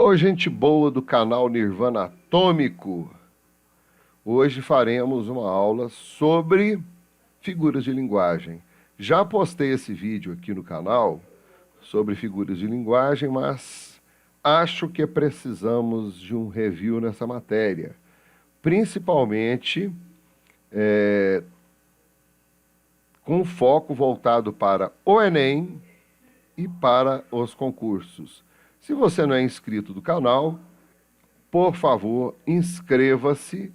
Ô, gente boa do canal Nirvana Atômico! Hoje faremos uma aula sobre figuras de linguagem. Já postei esse vídeo aqui no canal sobre figuras de linguagem, mas acho que precisamos de um review nessa matéria. Principalmente com foco voltado para o Enem e para os concursos. Se você não é inscrito do canal, por favor, inscreva-se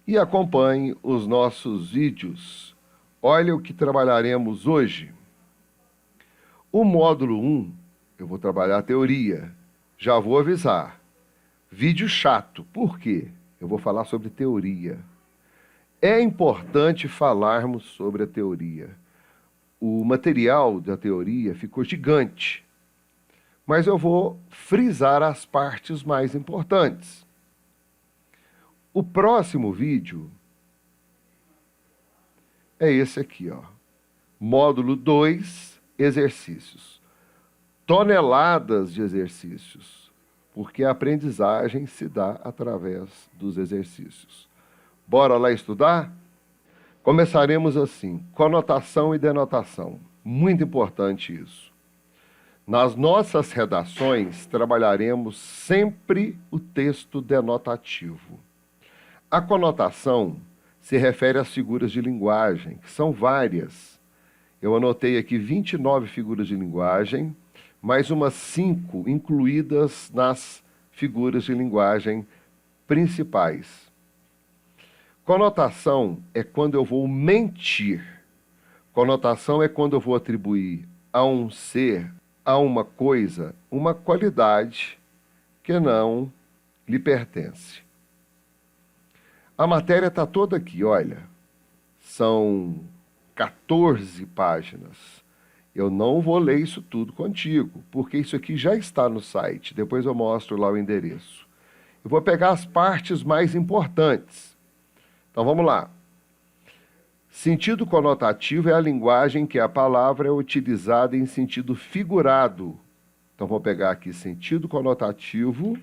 e acompanhe os nossos vídeos. Olha o que trabalharemos hoje. O módulo 1, eu vou trabalhar a teoria. Já vou avisar. Vídeo chato. Por quê? Eu vou falar sobre teoria. É importante falarmos sobre a teoria. O material da teoria ficou gigante, mas eu vou frisar as partes mais importantes. O próximo vídeo é esse aqui, ó. Módulo 2, exercícios. Toneladas de exercícios, porque a aprendizagem se dá através dos exercícios. Bora lá estudar? Começaremos assim, conotação e denotação. Muito importante isso. Nas nossas redações, trabalharemos sempre o texto denotativo. A conotação se refere às figuras de linguagem, que são várias. Eu anotei aqui 29 figuras de linguagem, mais umas 5 incluídas nas figuras de linguagem principais. Conotação é quando eu vou mentir. Conotação é quando eu vou atribuir a um ser, a uma coisa, uma qualidade que não lhe pertence. A matéria está toda aqui, olha. São 14 páginas. Eu não vou ler isso tudo contigo, porque isso aqui já está no site. Depois eu mostro lá o endereço. Eu vou pegar as partes mais importantes. Então vamos lá. Sentido conotativo é a linguagem em que a palavra é utilizada em sentido figurado. Então vou pegar aqui sentido conotativo,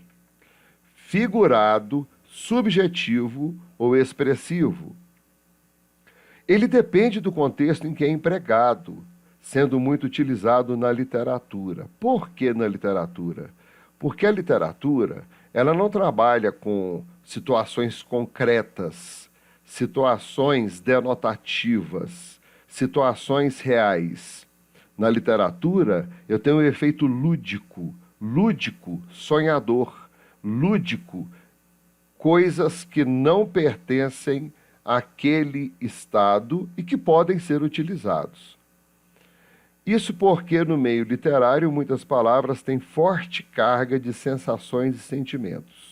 figurado, subjetivo ou expressivo. Ele depende do contexto em que é empregado, sendo muito utilizado na literatura. Por que na literatura? Porque a literatura, ela não trabalha com situações concretas, situações denotativas, situações reais. Na literatura, eu tenho um efeito lúdico, sonhador, lúdico, coisas que não pertencem àquele estado e que podem ser utilizados. Isso porque no meio literário muitas palavras têm forte carga de sensações e sentimentos.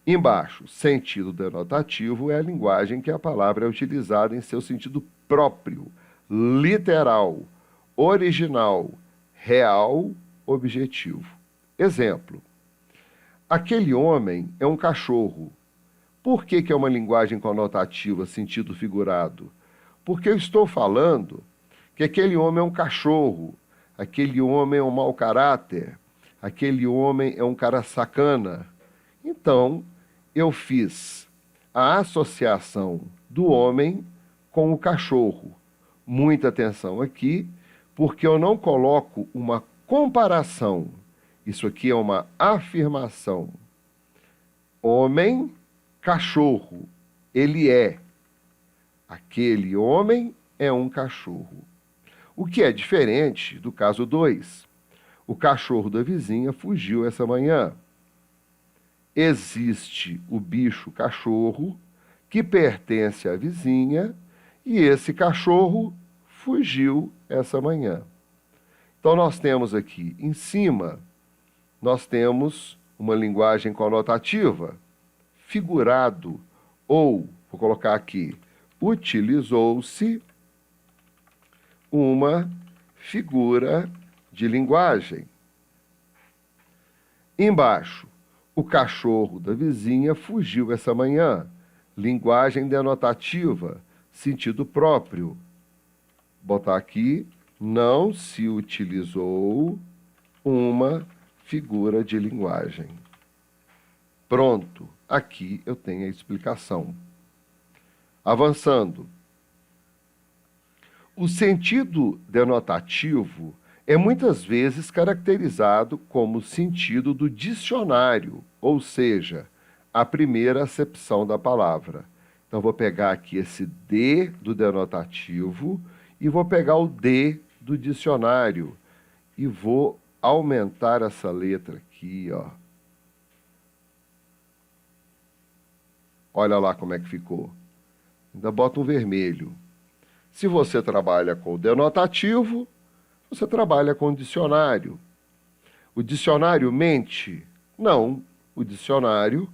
Embaixo, sentido denotativo é a linguagem que a palavra é utilizada em seu sentido próprio, literal, original, real, objetivo. Exemplo: aquele homem é um cachorro. Por que é uma linguagem conotativa, sentido figurado? Porque eu estou falando que aquele homem é um cachorro, aquele homem é um mau caráter, aquele homem é um cara sacana. Então, eu fiz a associação do homem com o cachorro. Muita atenção aqui, porque eu não coloco uma comparação. Isso aqui é uma afirmação. Homem, cachorro. Ele é. Aquele homem é um cachorro. O que é diferente do caso 2. O cachorro da vizinha fugiu essa manhã. Existe o bicho cachorro, que pertence à vizinha, e esse cachorro fugiu essa manhã. Então, nós temos aqui, em cima, nós temos uma linguagem conotativa, figurado, ou, vou colocar aqui, utilizou-se uma figura de linguagem. Embaixo, o cachorro da vizinha fugiu essa manhã. Linguagem denotativa, sentido próprio. Botar aqui, não se utilizou uma figura de linguagem. Pronto, aqui eu tenho a explicação. Avançando. O sentido denotativo é muitas vezes caracterizado como sentido do dicionário, ou seja, a primeira acepção da palavra. Então, vou pegar aqui esse D do denotativo e vou pegar o D do dicionário e vou aumentar essa letra aqui, ó. Olha lá como é que ficou. Ainda bota um vermelho. Se você trabalha com o denotativo, você trabalha com o dicionário. O dicionário mente? Não. O dicionário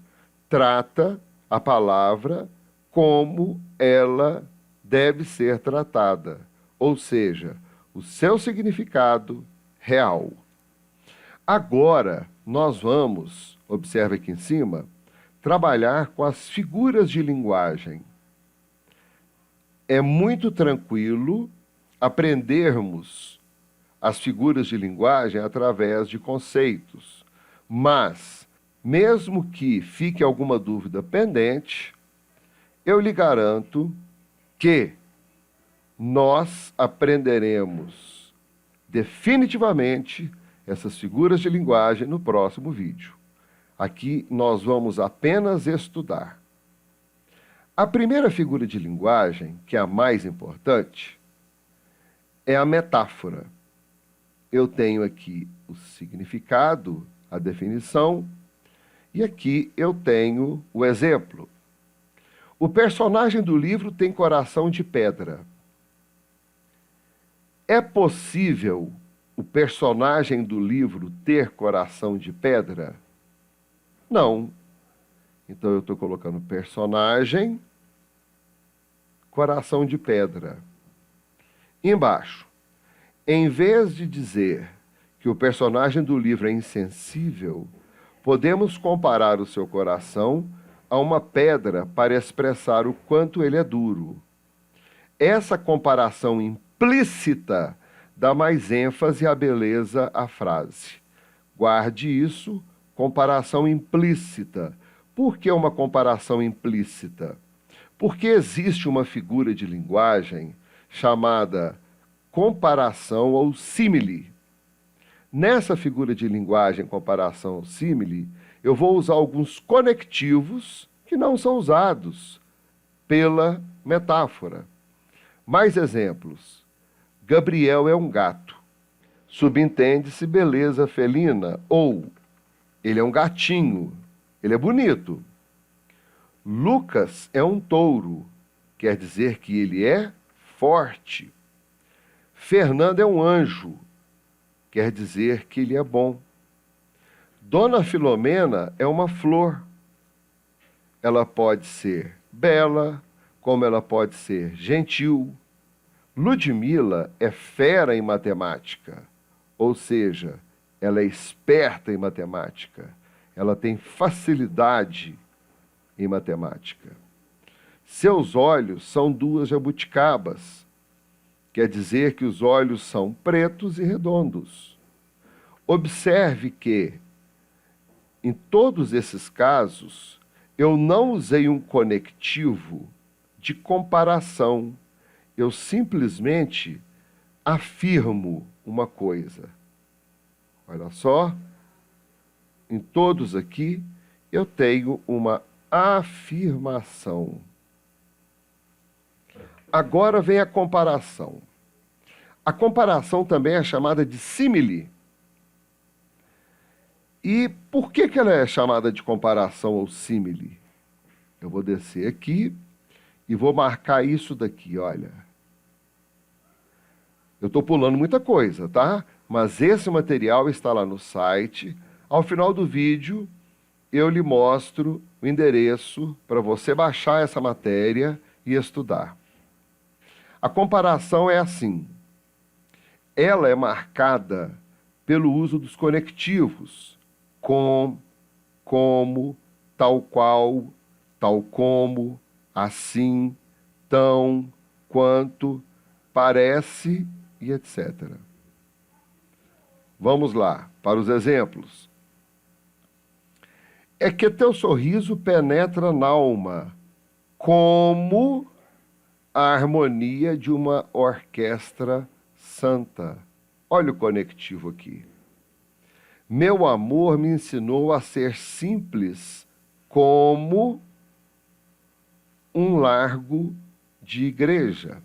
trata a palavra como ela deve ser tratada, ou seja, o seu significado real. Agora, nós vamos, observe aqui em cima, trabalhar com as figuras de linguagem. É muito tranquilo aprendermos as figuras de linguagem através de conceitos, mas, mesmo que fique alguma dúvida pendente, eu lhe garanto que nós aprenderemos definitivamente essas figuras de linguagem no próximo vídeo. Aqui nós vamos apenas estudar. A primeira figura de linguagem, que é a mais importante, é a metáfora. Eu tenho aqui o significado, a definição, e aqui eu tenho o exemplo. O personagem do livro tem coração de pedra. É possível o personagem do livro ter coração de pedra? Não. Então, eu estou colocando personagem, coração de pedra. Embaixo, em vez de dizer que o personagem do livro é insensível, podemos comparar o seu coração a uma pedra para expressar o quanto ele é duro. Essa comparação implícita dá mais ênfase à beleza à frase. Guarde isso, comparação implícita. Por que uma comparação implícita? Porque existe uma figura de linguagem chamada comparação ou símile. Nessa figura de linguagem, comparação ou símile, eu vou usar alguns conectivos que não são usados pela metáfora. Mais exemplos. Gabriel é um gato. Subentende-se beleza felina, ou ele é um gatinho. Ele é bonito. Lucas é um touro, quer dizer que ele é forte. Fernando é um anjo, quer dizer que ele é bom. Dona Filomena é uma flor. Ela pode ser bela, como ela pode ser gentil. Ludmila é fera em matemática, ou seja, ela é esperta em matemática. Ela tem facilidade em matemática. Seus olhos são duas jabuticabas. Quer dizer que os olhos são pretos e redondos. Observe que, em todos esses casos, eu não usei um conectivo de comparação. Eu simplesmente afirmo uma coisa. Olha só. Em todos aqui, eu tenho uma afirmação. Agora vem a comparação. A comparação também é chamada de símile. E por que ela é chamada de comparação ou símile? Eu vou descer aqui e vou marcar isso daqui, olha. Eu estou pulando muita coisa, tá? Mas esse material está lá no site. Ao final do vídeo, eu lhe mostro o endereço para você baixar essa matéria e estudar. A comparação é assim. Ela é marcada pelo uso dos conectivos, com, como, tal qual, tal como, assim, tão, quanto, parece e etc. Vamos lá, para os exemplos. É que teu sorriso penetra na alma, como a harmonia de uma orquestra santa. Olha o conectivo aqui. Meu amor me ensinou a ser simples como um largo de igreja.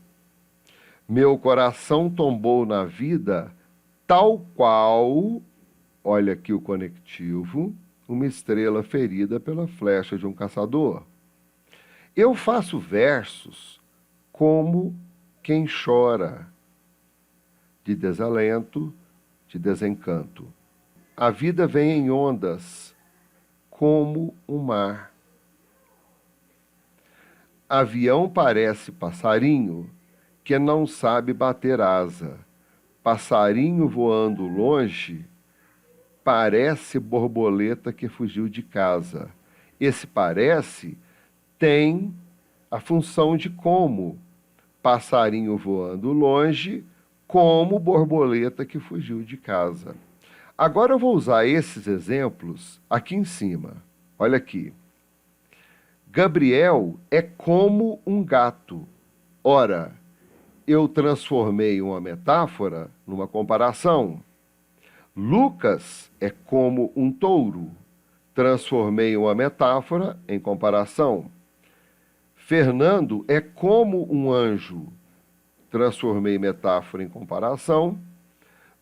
Meu coração tombou na vida tal qual, olha aqui o conectivo, uma estrela ferida pela flecha de um caçador. Eu faço versos como quem chora, de desalento, de desencanto. A vida vem em ondas, como o mar. Avião parece passarinho que não sabe bater asa. Passarinho voando longe parece borboleta que fugiu de casa. Esse parece tem a função de como. Passarinho voando longe, como borboleta que fugiu de casa. Agora eu vou usar esses exemplos aqui em cima. Olha aqui. Gabriel é como um gato. Ora, eu transformei uma metáfora numa comparação. Lucas é como um touro. Transformei uma metáfora em comparação. Fernando é como um anjo. Transformei metáfora em comparação.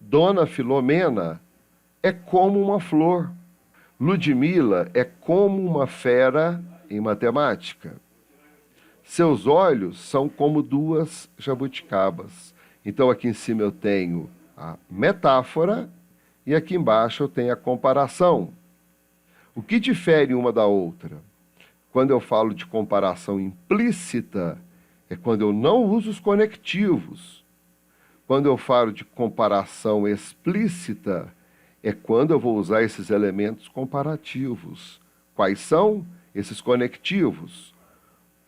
Dona Filomena é como uma flor. Ludmila é como uma fera em matemática. Seus olhos são como duas jabuticabas. Então aqui em cima eu tenho a metáfora e aqui embaixo eu tenho a comparação. O que difere uma da outra? Quando eu falo de comparação implícita, é quando eu não uso os conectivos. Quando eu falo de comparação explícita, é quando eu vou usar esses elementos comparativos. Quais são esses conectivos?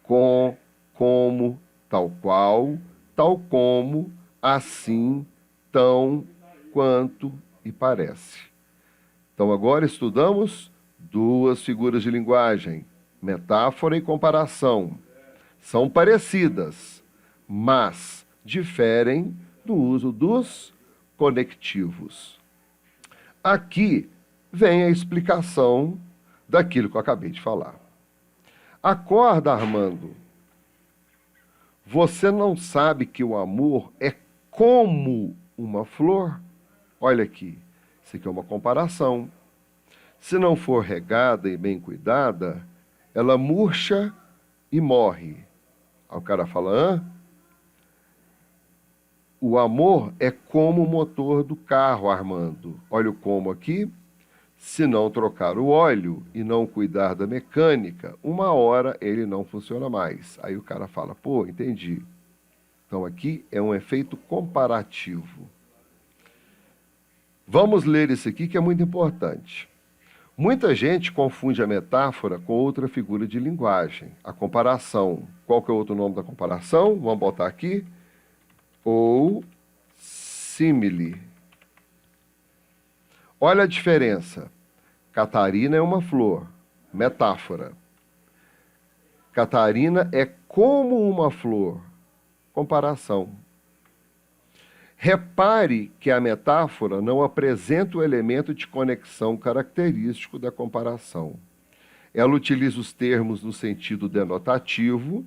Com, como, tal qual, tal como, assim, tão, quanto e parece. Então agora estudamos duas figuras de linguagem, metáfora e comparação. São parecidas, mas diferem no uso dos conectivos. Aqui vem a explicação daquilo que eu acabei de falar. Acorda, Armando. Você não sabe que o amor é como uma flor? Olha aqui, isso aqui é uma comparação. Se não for regada e bem cuidada, ela murcha e morre. Aí o cara fala, hã? O amor é como o motor do carro, Armando. Olha o como aqui. Se não trocar o óleo e não cuidar da mecânica, uma hora ele não funciona mais. Aí o cara fala, pô, entendi. Então aqui é um efeito comparativo. Vamos ler isso aqui que é muito importante. Muita gente confunde a metáfora com outra figura de linguagem, a comparação. Qual que é o outro nome da comparação? Vamos botar aqui. Ou símile. Olha a diferença. Catarina é uma flor, metáfora. Catarina é como uma flor, comparação. Repare que a metáfora não apresenta o elemento de conexão característico da comparação. Ela utiliza os termos no sentido denotativo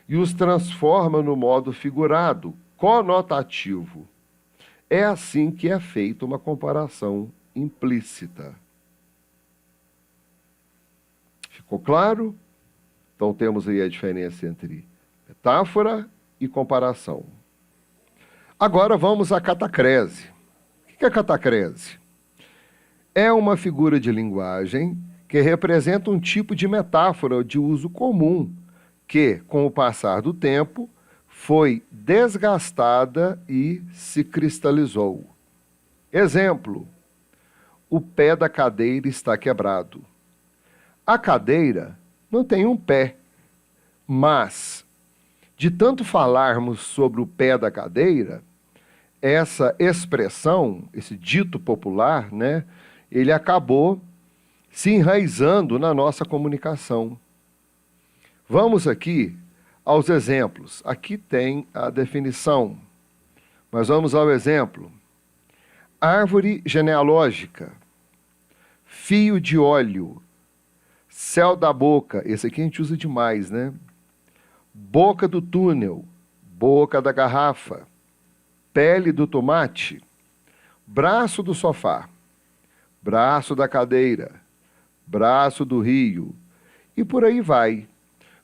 e os transforma no modo figurado, conotativo. É assim que é feita uma comparação implícita. Ficou claro? Então temos aí a diferença entre metáfora e comparação. Agora vamos à catacrese. O que é catacrese? É uma figura de linguagem que representa um tipo de metáfora de uso comum que, com o passar do tempo, foi desgastada e se cristalizou. Exemplo: o pé da cadeira está quebrado. A cadeira não tem um pé, mas, de tanto falarmos sobre o pé da cadeira, essa expressão, esse dito popular, né, ele acabou se enraizando na nossa comunicação. Vamos aqui aos exemplos. Aqui tem a definição, mas vamos ao exemplo. Árvore genealógica, fio de óleo, céu da boca, esse aqui a gente usa demais, né? Boca do túnel, boca da garrafa, pele do tomate, braço do sofá, braço da cadeira, braço do rio, e por aí vai.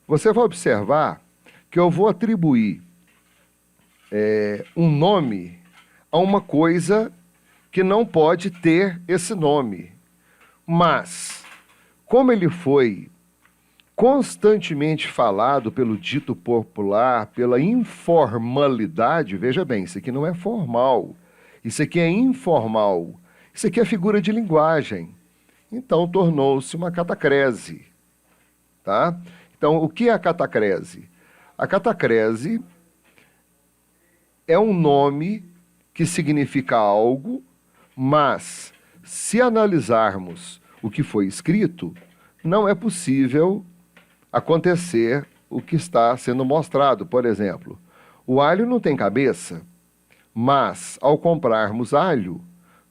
Você vai observar que eu vou atribuir um nome a uma coisa que não pode ter esse nome. Mas, como ele foi constantemente falado pelo dito popular, pela informalidade, veja bem, isso aqui não é formal, isso aqui é informal, isso aqui é figura de linguagem. Então, tornou-se uma catacrese, tá? Então, o que é a catacrese? A catacrese é um nome que significa algo, mas, se analisarmos o que foi escrito, não é possível acontecer o que está sendo mostrado. Por exemplo, o alho não tem cabeça, mas, ao comprarmos alho,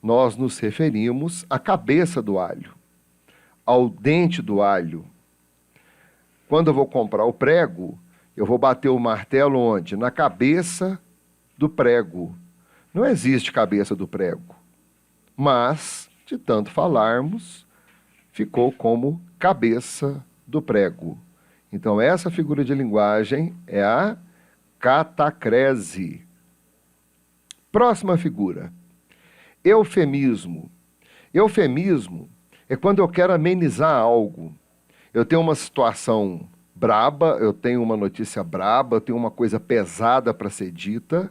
nós nos referimos à cabeça do alho, ao dente do alho. Quando eu vou comprar o prego, eu vou bater o martelo onde? Na cabeça do prego. Não existe cabeça do prego, mas, de tanto falarmos, ficou como cabeça do prego. Então, essa figura de linguagem é a catacrese. Próxima figura. Eufemismo. Eufemismo é quando eu quero amenizar algo. Eu tenho uma situação braba, eu tenho uma notícia braba, eu tenho uma coisa pesada para ser dita,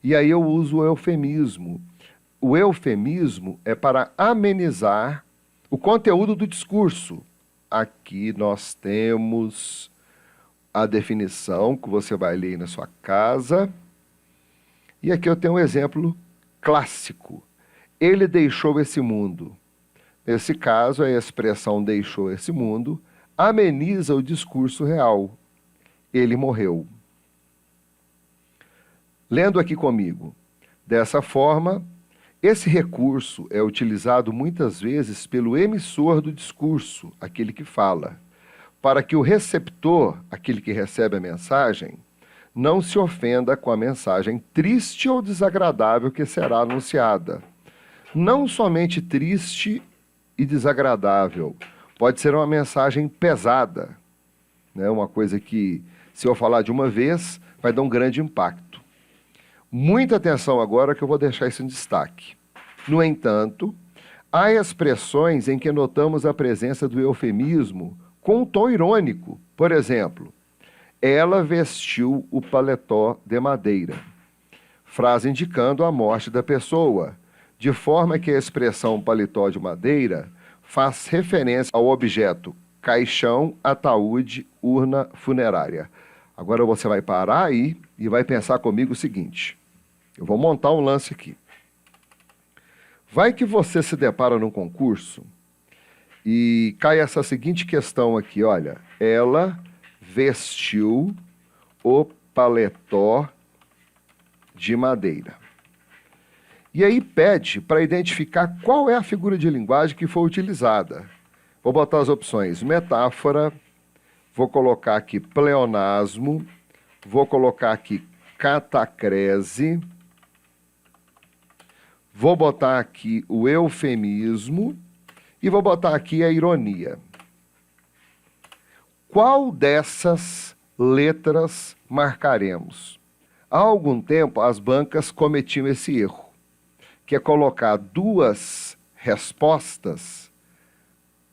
e aí eu uso o eufemismo. O eufemismo é para amenizar o conteúdo do discurso. Aqui nós temos a definição que você vai ler na sua casa. E aqui eu tenho um exemplo clássico. Ele deixou esse mundo. Nesse caso, a expressão deixou esse mundo ameniza o discurso real. Ele morreu. Lendo aqui comigo. Dessa forma, esse recurso é utilizado muitas vezes pelo emissor do discurso, aquele que fala, para que o receptor, aquele que recebe a mensagem, não se ofenda com a mensagem triste ou desagradável que será anunciada. Não somente triste e desagradável, pode ser uma mensagem pesada, né? Uma coisa que, se eu falar de uma vez, vai dar um grande impacto. Muita atenção agora que eu vou deixar isso em destaque. No entanto, há expressões em que notamos a presença do eufemismo com um tom irônico. Por exemplo, ela vestiu o paletó de madeira. Frase indicando a morte da pessoa, de forma que a expressão paletó de madeira faz referência ao objeto caixão, ataúde, urna funerária. Agora você vai parar aí e vai pensar comigo o seguinte. Eu vou montar um lance aqui. Vai que você se depara num concurso e cai essa seguinte questão aqui, olha. Ela vestiu o paletó de madeira. E aí pede para identificar qual é a figura de linguagem que foi utilizada. Vou botar as opções metáfora, vou colocar aqui pleonasmo, vou colocar aqui catacrese, vou botar aqui o eufemismo e vou botar aqui a ironia. Qual dessas letras marcaremos? Há algum tempo as bancas cometiam esse erro, que é colocar duas respostas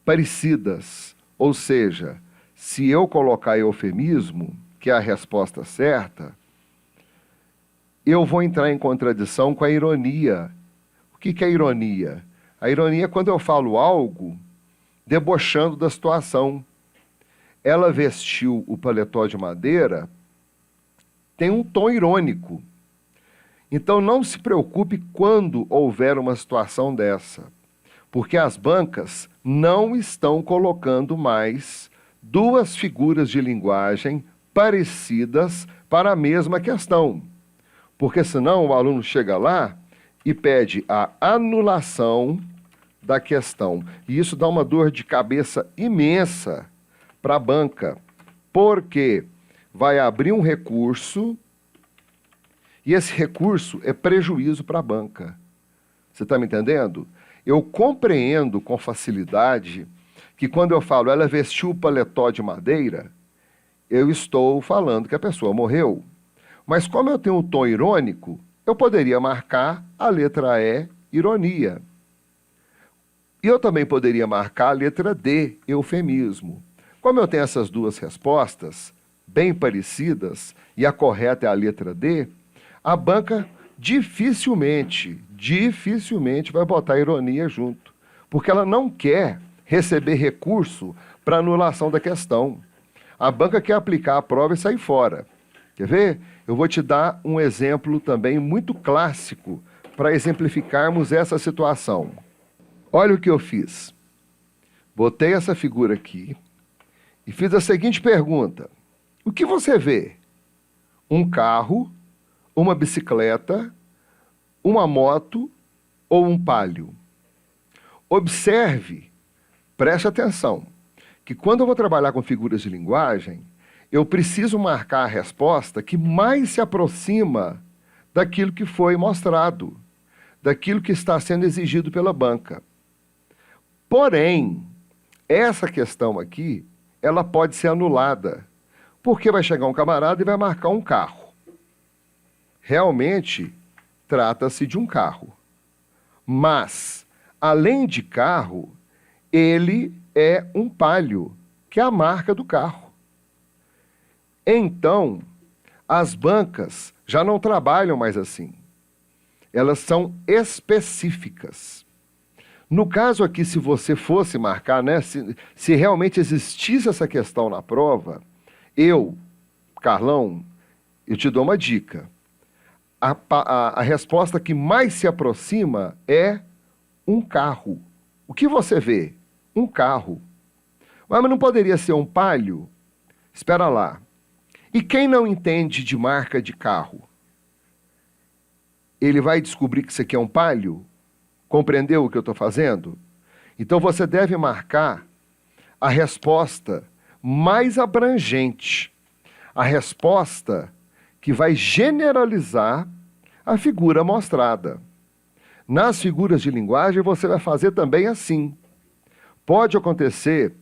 parecidas. Ou seja, se eu colocar eufemismo, que é a resposta certa, eu vou entrar em contradição com a ironia. O que é ironia? A ironia é quando eu falo algo debochando da situação. Ela vestiu o paletó de madeira, tem um tom irônico. Então não se preocupe quando houver uma situação dessa, porque as bancas não estão colocando mais duas figuras de linguagem parecidas para a mesma questão. Porque senão o aluno chega lá e pede a anulação da questão. E isso dá uma dor de cabeça imensa para a banca, porque vai abrir um recurso e esse recurso é prejuízo para a banca. Você está me entendendo? Eu compreendo com facilidade que quando eu falo ela vestiu o paletó de madeira, eu estou falando que a pessoa morreu. Mas como eu tenho um tom irônico, eu poderia marcar a letra E, ironia. E eu também poderia marcar a letra D, eufemismo. Como eu tenho essas duas respostas, bem parecidas, e a correta é a letra D, a banca dificilmente vai botar ironia junto, porque ela não quer receber recurso para anulação da questão. A banca quer aplicar a prova e sair fora. Quer ver? Eu vou te dar um exemplo também muito clássico para exemplificarmos essa situação. Olha o que eu fiz. Botei essa figura aqui e fiz a seguinte pergunta. O que você vê? Um carro, uma bicicleta, uma moto ou um palio? Observe, preste atenção, que quando eu vou trabalhar com figuras de linguagem, eu preciso marcar a resposta que mais se aproxima daquilo que foi mostrado, daquilo que está sendo exigido pela banca. Porém, essa questão aqui, ela pode ser anulada, porque vai chegar um camarada e vai marcar um carro. Realmente, trata-se de um carro. Mas, além de carro, ele é um palio, que é a marca do carro. Então, as bancas já não trabalham mais assim. Elas são específicas. No caso aqui, se você fosse marcar, né, se realmente existisse essa questão na prova, Carlão, eu te dou uma dica. A resposta que mais se aproxima é um carro. O que você vê? Um carro. Mas não poderia ser um palio? Espera lá. E quem não entende de marca de carro? Ele vai descobrir que isso aqui é um palio? Compreendeu o que eu estou fazendo? Então você deve marcar a resposta mais abrangente, a resposta que vai generalizar a figura mostrada. Nas figuras de linguagem você vai fazer também assim. Pode acontecer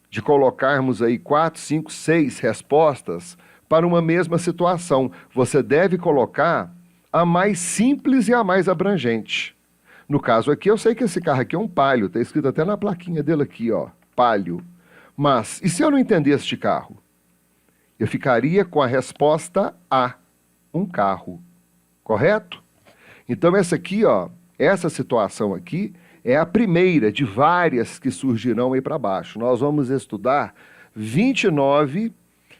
de colocarmos aí 4, 5, 6 respostas para uma mesma situação. Você deve colocar a mais simples e a mais abrangente. No caso aqui, eu sei que esse carro aqui é um palio, está escrito até na plaquinha dele aqui, ó, palio. Mas, e se eu não entendesse este carro? Eu ficaria com a resposta A, um carro, correto? Então essa aqui, ó, essa situação aqui é a primeira de várias que surgirão aí para baixo. Nós vamos estudar 29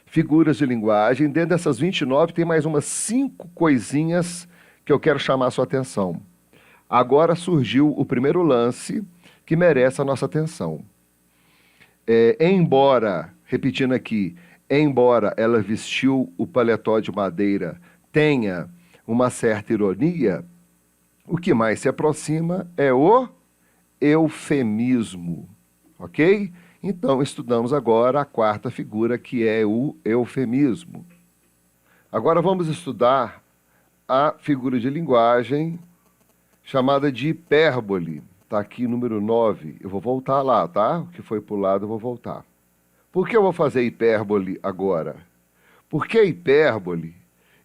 figuras de linguagem. Dentro dessas 29 tem mais umas 5 coisinhas que eu quero chamar a sua atenção. Agora surgiu o primeiro lance que merece a nossa atenção. Embora, repetindo aqui, embora ela vestiu o paletó de madeira, tenha uma certa ironia, o que mais se aproxima é o eufemismo, ok? Então, estudamos agora a quarta figura, que é o eufemismo. Agora vamos estudar a figura de linguagem chamada de hipérbole. Está aqui, número 9. Eu vou voltar lá, tá? O que foi pulado, eu vou voltar. Por que eu vou fazer hipérbole agora? Porque a hipérbole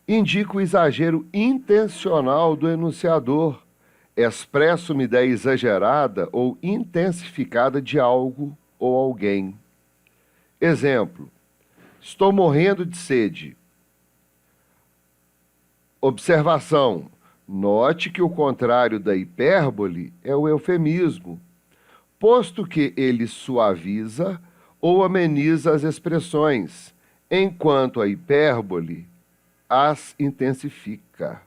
indica o exagero intencional do enunciador, expressa uma ideia exagerada ou intensificada de algo ou alguém. Exemplo, estou morrendo de sede. Observação, note que o contrário da hipérbole é o eufemismo, posto que ele suaviza ou ameniza as expressões, enquanto a hipérbole as intensifica.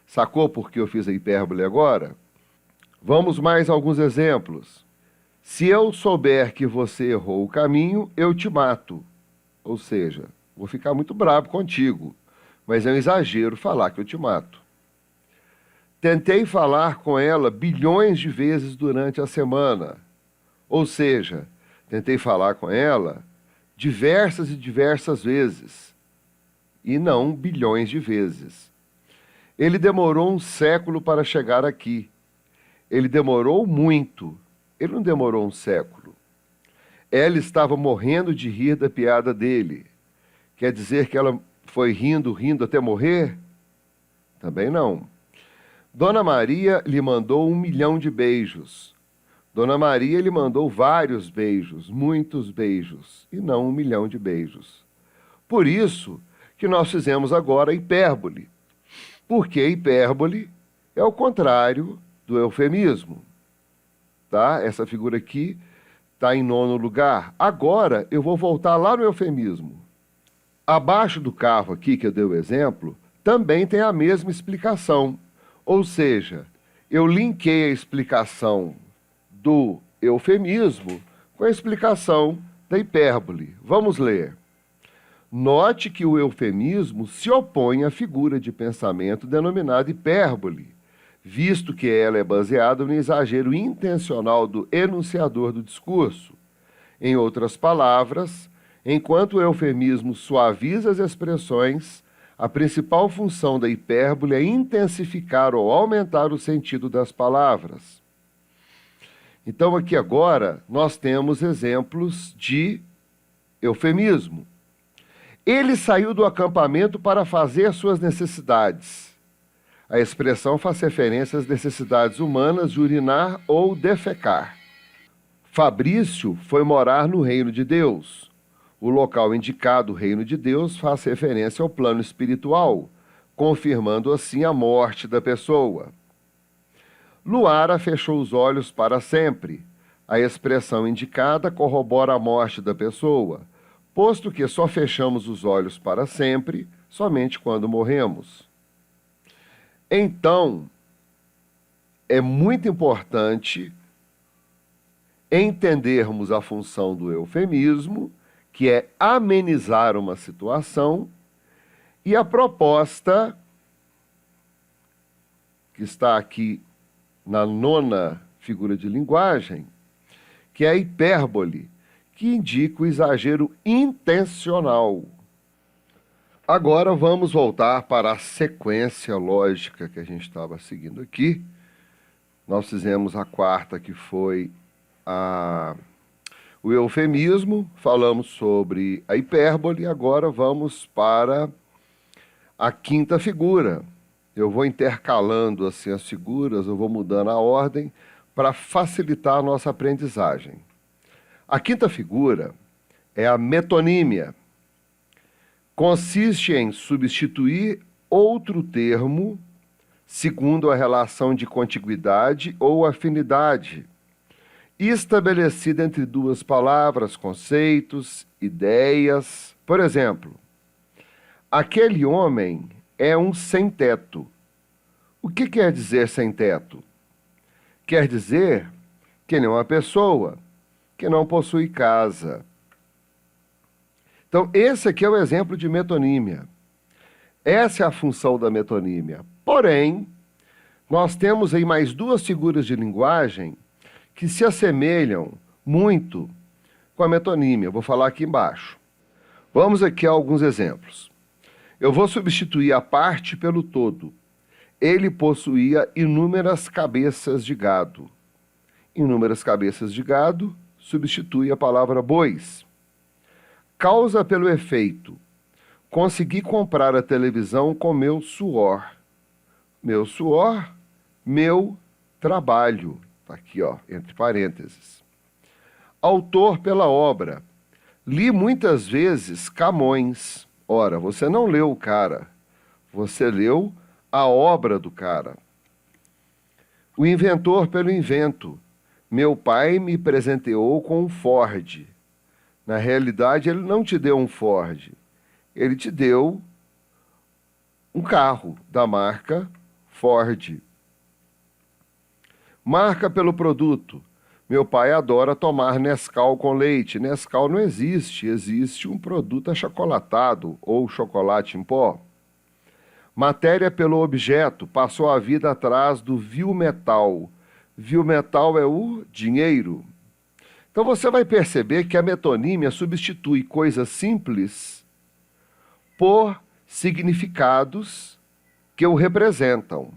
Sacou por que eu fiz a hipérbole agora? Vamos mais alguns exemplos. Se eu souber que você errou o caminho, eu te mato. Ou seja, vou ficar muito bravo contigo, mas é um exagero falar que eu te mato. Tentei falar com ela bilhões de vezes durante a semana. Ou seja, tentei falar com ela diversas e diversas vezes, e não bilhões de vezes. Ele demorou um século para chegar aqui. Ele demorou muito. Ele não demorou um século. Ela estava morrendo de rir da piada dele. Quer dizer que ela foi rindo, rindo até morrer? Também não. Dona Maria lhe mandou 1 milhão de beijos. Dona Maria lhe mandou vários beijos, muitos beijos, e não 1 milhão de beijos. Por isso que nós fizemos agora a hipérbole. Porque a hipérbole é o contrário do eufemismo. Tá? Essa figura aqui está em 9º lugar. Agora eu vou voltar lá no eufemismo. Abaixo do carro aqui, que eu dei o exemplo, também tem a mesma explicação. Ou seja, eu linkei a explicação do eufemismo com a explicação da hipérbole. Vamos ler. Note que o eufemismo se opõe à figura de pensamento denominada hipérbole, visto que ela é baseada no exagero intencional do enunciador do discurso. Em outras palavras, enquanto o eufemismo suaviza as expressões, a principal função da hipérbole é intensificar ou aumentar o sentido das palavras. Então, aqui agora, nós temos exemplos de eufemismo. Ele saiu do acampamento para fazer suas necessidades. A expressão faz referência às necessidades humanas de urinar ou defecar. Fabrício foi morar no reino de Deus. O local indicado, o reino de Deus, faz referência ao plano espiritual, confirmando assim a morte da pessoa. Luara fechou os olhos para sempre. A expressão indicada corrobora a morte da pessoa, posto que só fechamos os olhos para sempre, somente quando morremos. Então, é muito importante entendermos a função do eufemismo, que é amenizar uma situação, e a proposta, que está aqui na 9ª figura de linguagem, que é a hipérbole, que indica o exagero intencional. Agora vamos voltar para a sequência lógica que a gente estava seguindo aqui. Nós fizemos a 4ª, que foi o eufemismo, falamos sobre a hipérbole, agora vamos para a 5ª figura. Eu vou intercalando assim as figuras, eu vou mudando a ordem para facilitar a nossa aprendizagem. A 5ª figura é a metonímia. Consiste em substituir outro termo segundo a relação de contiguidade ou afinidade, estabelecida entre duas palavras, conceitos, ideias. Por exemplo, aquele homem é um sem-teto. O que quer dizer sem-teto? Quer dizer que ele é uma pessoa que não possui casa. Então, esse aqui é o exemplo de metonímia. Essa é a função da metonímia. Porém, nós temos aí mais 2 figuras de linguagem que se assemelham muito com a metonímia. Eu vou falar aqui embaixo. Vamos aqui a alguns exemplos. Eu vou substituir a parte pelo todo. Ele possuía inúmeras cabeças de gado. Inúmeras cabeças de gado substitui a palavra bois. Causa pelo efeito. Consegui comprar a televisão com meu suor. Meu suor, meu trabalho. Está aqui, ó, entre parênteses. Autor pela obra. Li muitas vezes Camões. Ora, você não leu o cara. Você leu a obra do cara. O inventor pelo invento. Meu pai me presenteou com um Ford. Na realidade, ele não te deu um Ford. Ele te deu um carro da marca Ford. Marca pelo produto. Meu pai adora tomar Nescau com leite. Nescau não existe, existe um produto achocolatado ou chocolate em pó. Matéria pelo objeto. Passou a vida atrás do vil metal. Vil metal é o dinheiro. Então você vai perceber que a metonímia substitui coisas simples por significados que o representam.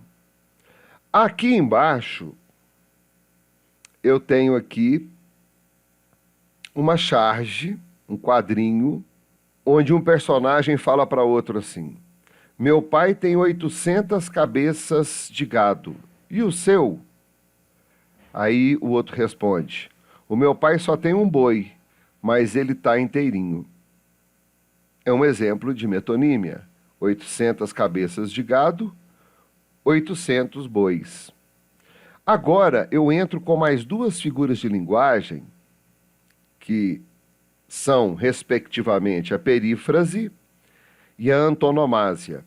Aqui embaixo, eu tenho aqui uma charge, um quadrinho, onde um personagem fala para outro assim: meu pai tem 800 cabeças de gado. E o seu? Aí o outro responde: o meu pai só tem um boi, mas ele está inteirinho. É um exemplo de metonímia. 800 cabeças de gado, 800 bois. Agora eu entro com mais duas figuras de linguagem, que são, respectivamente, a perífrase e a antonomásia.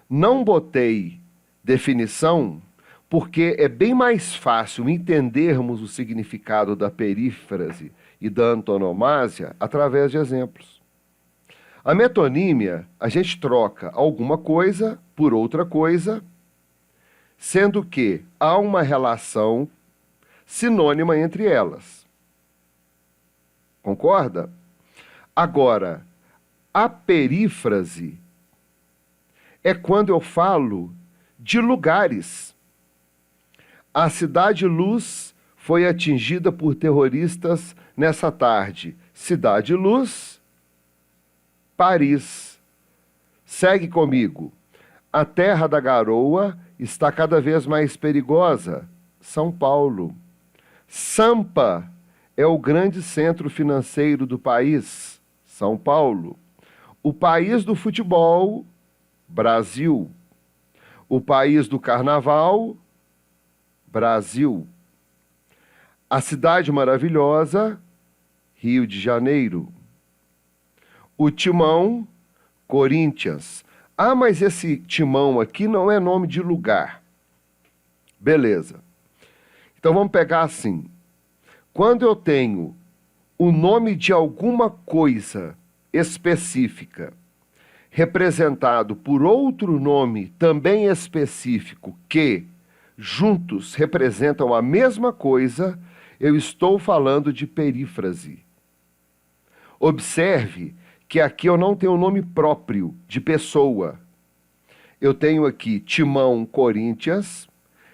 Não botei definição porque é bem mais fácil entendermos o significado da perífrase e da antonomásia através de exemplos. A metonímia, a gente troca alguma coisa por outra coisa, sendo que há uma relação sinônima entre elas. Concorda? Agora, a perífrase é quando eu falo de lugares. A Cidade Luz foi atingida por terroristas nessa tarde. Cidade Luz, Paris. Segue comigo. A Terra da Garoa está cada vez mais perigosa. São Paulo. Sampa é o grande centro financeiro do país. São Paulo. O país do futebol, Brasil. O país do carnaval, Brasil. A cidade maravilhosa, Rio de Janeiro. O Timão, Corinthians. Ah, mas esse Timão aqui não é nome de lugar. Beleza. Então vamos pegar assim. Quando eu tenho o nome de alguma coisa específica representado por outro nome também específico que juntos representam a mesma coisa, eu estou falando de perífrase. Observe que aqui eu não tenho nome próprio de pessoa. Eu tenho aqui Timão, Corinthians,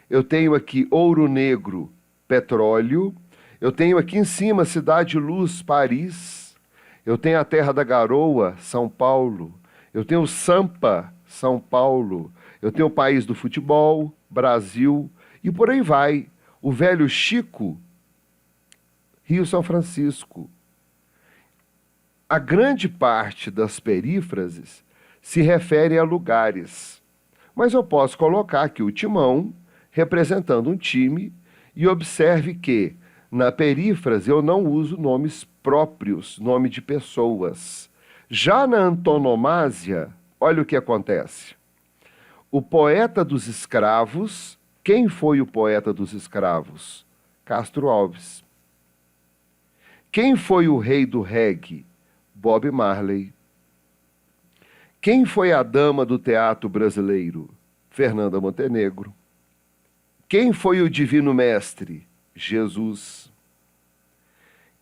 eu tenho aqui Ouro Negro, petróleo, eu tenho aqui em cima Cidade Luz, Paris, eu tenho a Terra da Garoa, São Paulo, eu tenho Sampa, São Paulo, eu tenho o país do futebol, Brasil, e por aí vai. O Velho Chico, Rio São Francisco. A grande parte das perífrases se refere a lugares, mas eu posso colocar aqui o Timão representando um time e observe que na perífrase eu não uso nomes próprios, nome de pessoas. Já na antonomásia, olha o que acontece. O poeta dos escravos, quem foi o poeta dos escravos? Castro Alves. Quem foi o rei do reggae? Bob Marley. Quem foi a dama do teatro brasileiro? Fernanda Montenegro. Quem foi o divino mestre? Jesus.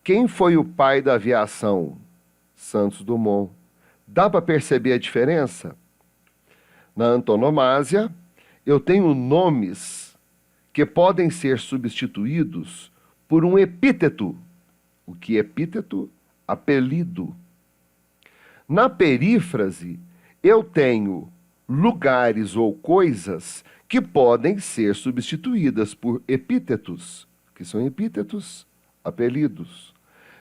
Quem foi o pai da aviação? Santos Dumont. Dá para perceber a diferença? Na antonomásia, eu tenho nomes que podem ser substituídos por um epíteto. O que é epíteto? Apelido. Na perífrase, eu tenho lugares ou coisas que podem ser substituídas por epítetos, que são epítetos, apelidos.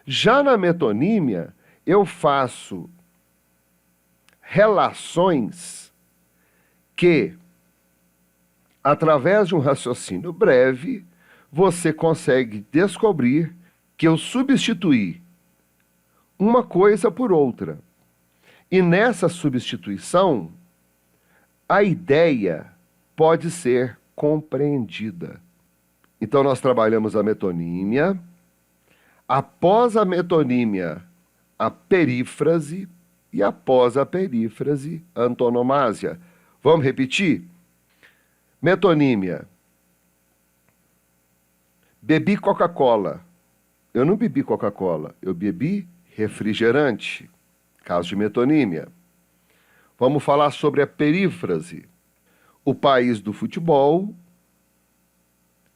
Já na metonímia, eu faço relações que, através de um raciocínio breve, você consegue descobrir que eu substituí uma coisa por outra. E nessa substituição, a ideia pode ser compreendida. Então, nós trabalhamos a metonímia. Após a metonímia, a perífrase. E após a perífrase, a antonomásia. Vamos repetir? Metonímia. Bebi Coca-Cola. Eu não bebi Coca-Cola, eu bebi refrigerante. Caso de metonímia. Vamos falar sobre a perífrase. O país do futebol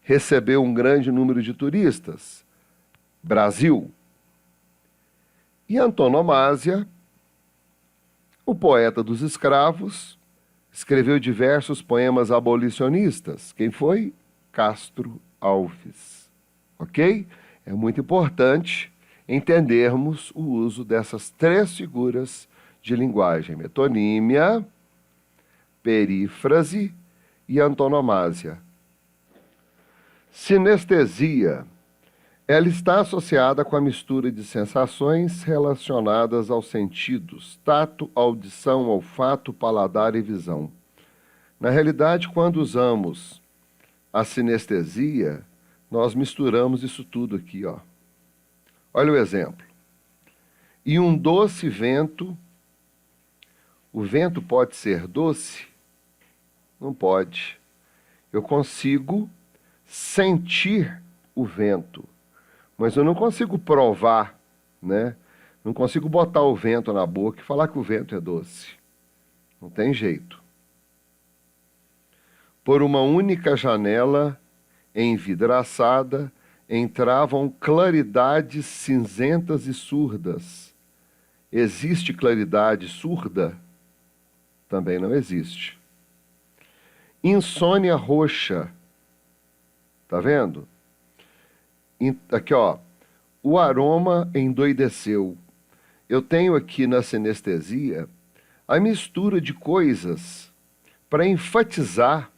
recebeu um grande número de turistas. Brasil. E antonomásia, o poeta dos escravos, escreveu diversos poemas abolicionistas. Quem foi? Castro Alves. Ok? É muito importante entendermos o uso dessas três figuras de linguagem: metonímia, perífrase e antonomásia. Sinestesia. Ela está associada com a mistura de sensações relacionadas aos sentidos: tato, audição, olfato, paladar e visão. Na realidade, quando usamos a sinestesia, nós misturamos isso tudo aqui, ó. Olha o exemplo. E um doce vento. O vento pode ser doce? Não pode. Eu consigo sentir o vento, mas eu não consigo provar, né? Não consigo botar o vento na boca e falar que o vento é doce. Não tem jeito. Por uma única janela envidraçada entravam claridades cinzentas e surdas. Existe claridade surda? Também não existe. Insônia roxa. Tá vendo? Aqui, ó. O aroma endoideceu. Eu tenho aqui na sinestesia a mistura de coisas para enfatizar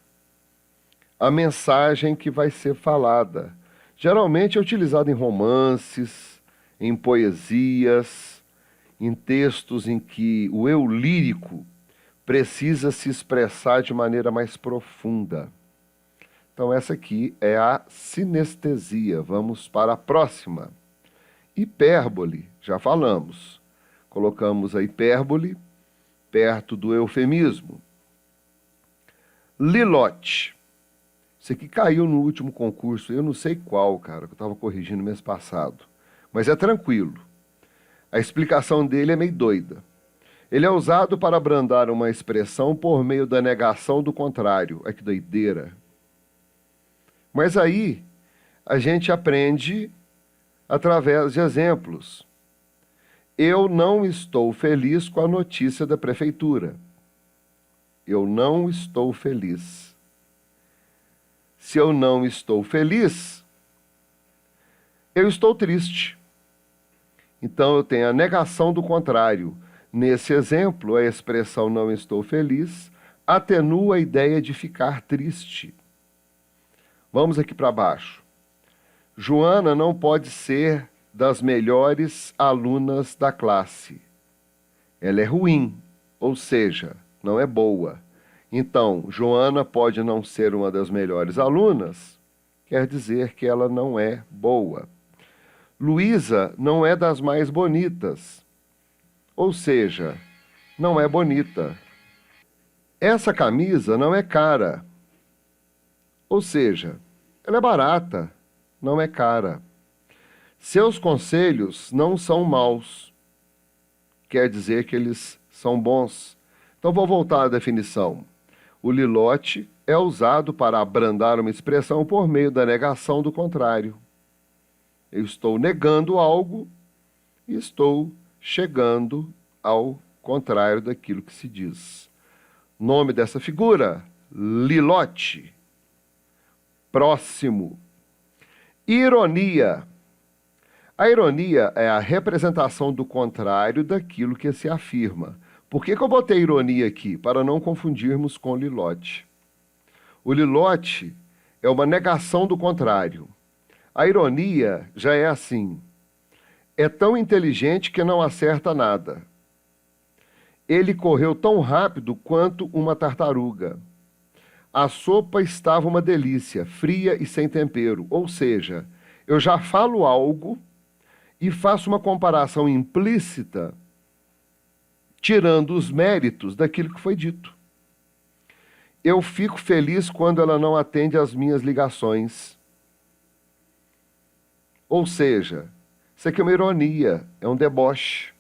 a mensagem que vai ser falada. Geralmente é utilizado em romances, em poesias, em textos em que o eu lírico precisa se expressar de maneira mais profunda. Então essa aqui é a sinestesia. Vamos para a próxima. Hipérbole, já falamos. Colocamos a hipérbole perto do eufemismo. Lilote. Isso aqui caiu no último concurso, eu não sei qual, cara, que eu estava corrigindo mês passado. Mas é tranquilo. A explicação dele é meio doida. Ele é usado para abrandar uma expressão por meio da negação do contrário. Ai, que doideira. Mas aí a gente aprende através de exemplos. Eu não estou feliz com a notícia da prefeitura. Eu não estou feliz. Se eu não estou feliz, eu estou triste. Então eu tenho a negação do contrário. Nesse exemplo, a expressão não estou feliz atenua a ideia de ficar triste. Vamos aqui para baixo. Joana não pode ser das melhores alunas da classe. Ela é ruim, ou seja, não é boa. Então, Joana pode não ser uma das melhores alunas, quer dizer que ela não é boa. Luísa não é das mais bonitas, ou seja, não é bonita. Essa camisa não é cara, ou seja, ela é barata, não é cara. Seus conselhos não são maus, quer dizer que eles são bons. Então, vou voltar à definição. O lilote é usado para abrandar uma expressão por meio da negação do contrário. Eu estou negando algo e estou chegando ao contrário daquilo que se diz. Nome dessa figura? Lilote. Próximo. Ironia. A ironia é a representação do contrário daquilo que se afirma. Por que eu botei ironia aqui? Para não confundirmos com lilote. O lilote é uma negação do contrário. A ironia já é assim. É tão inteligente que não acerta nada. Ele correu tão rápido quanto uma tartaruga. A sopa estava uma delícia, fria e sem tempero. Ou seja, eu já falo algo e faço uma comparação implícita, tirando os méritos daquilo que foi dito. Eu fico feliz quando ela não atende às minhas ligações. Ou seja, isso aqui é uma ironia, é um deboche.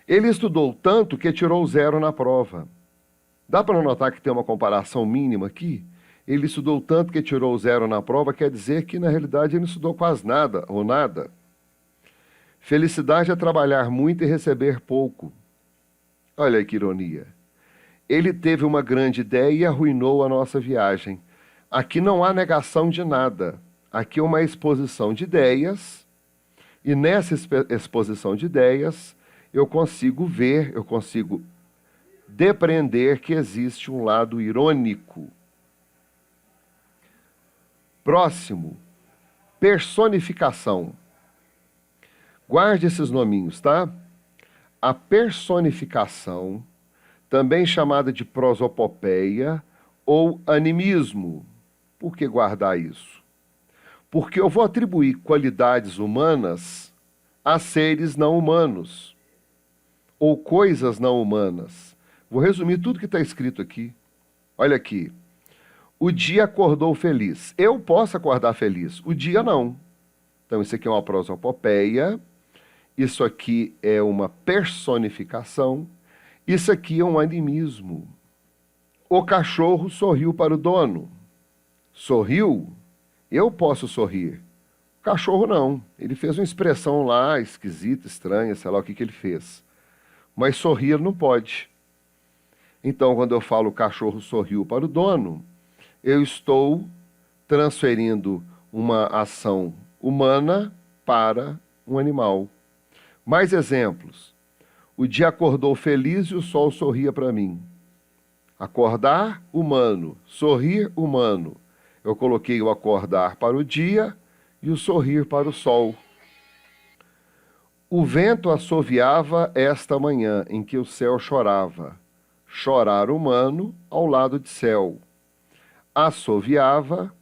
Ele estudou tanto que tirou 0 na prova. Dá para notar que tem uma comparação mínima aqui? Ele estudou tanto que tirou 0 na prova, quer dizer que, na realidade, ele não estudou quase nada ou nada. Felicidade é trabalhar muito e receber pouco. Olha aí que ironia. Ele teve uma grande ideia e arruinou a nossa viagem. Aqui não há negação de nada. Aqui é uma exposição de ideias, e nessa exposição de ideias, eu consigo ver, eu consigo depreender que existe um lado irônico. Próximo, personificação. Guarde esses nominhos, tá? A personificação, também chamada de prosopopeia ou animismo. Por que guardar isso? Porque eu vou atribuir qualidades humanas a seres não humanos ou coisas não humanas. Vou resumir tudo que está escrito aqui. Olha aqui. O dia acordou feliz. Eu posso acordar feliz, o dia não. Então isso aqui é uma prosopopeia, isso aqui é uma personificação, isso aqui é um animismo. O cachorro sorriu para o dono. Sorriu? Eu posso sorrir. O cachorro não. Ele fez uma expressão lá esquisita, estranha, sei lá o que ele fez. Mas sorrir não pode. Então, quando eu falo o cachorro sorriu para o dono, eu estou transferindo uma ação humana para um animal. Mais exemplos. O dia acordou feliz e o sol sorria para mim. Acordar, humano. Sorrir, humano. Eu coloquei o acordar para o dia e o sorrir para o sol. O vento assoviava esta manhã em que o céu chorava. Chorar humano ao lado de céu. Assoviava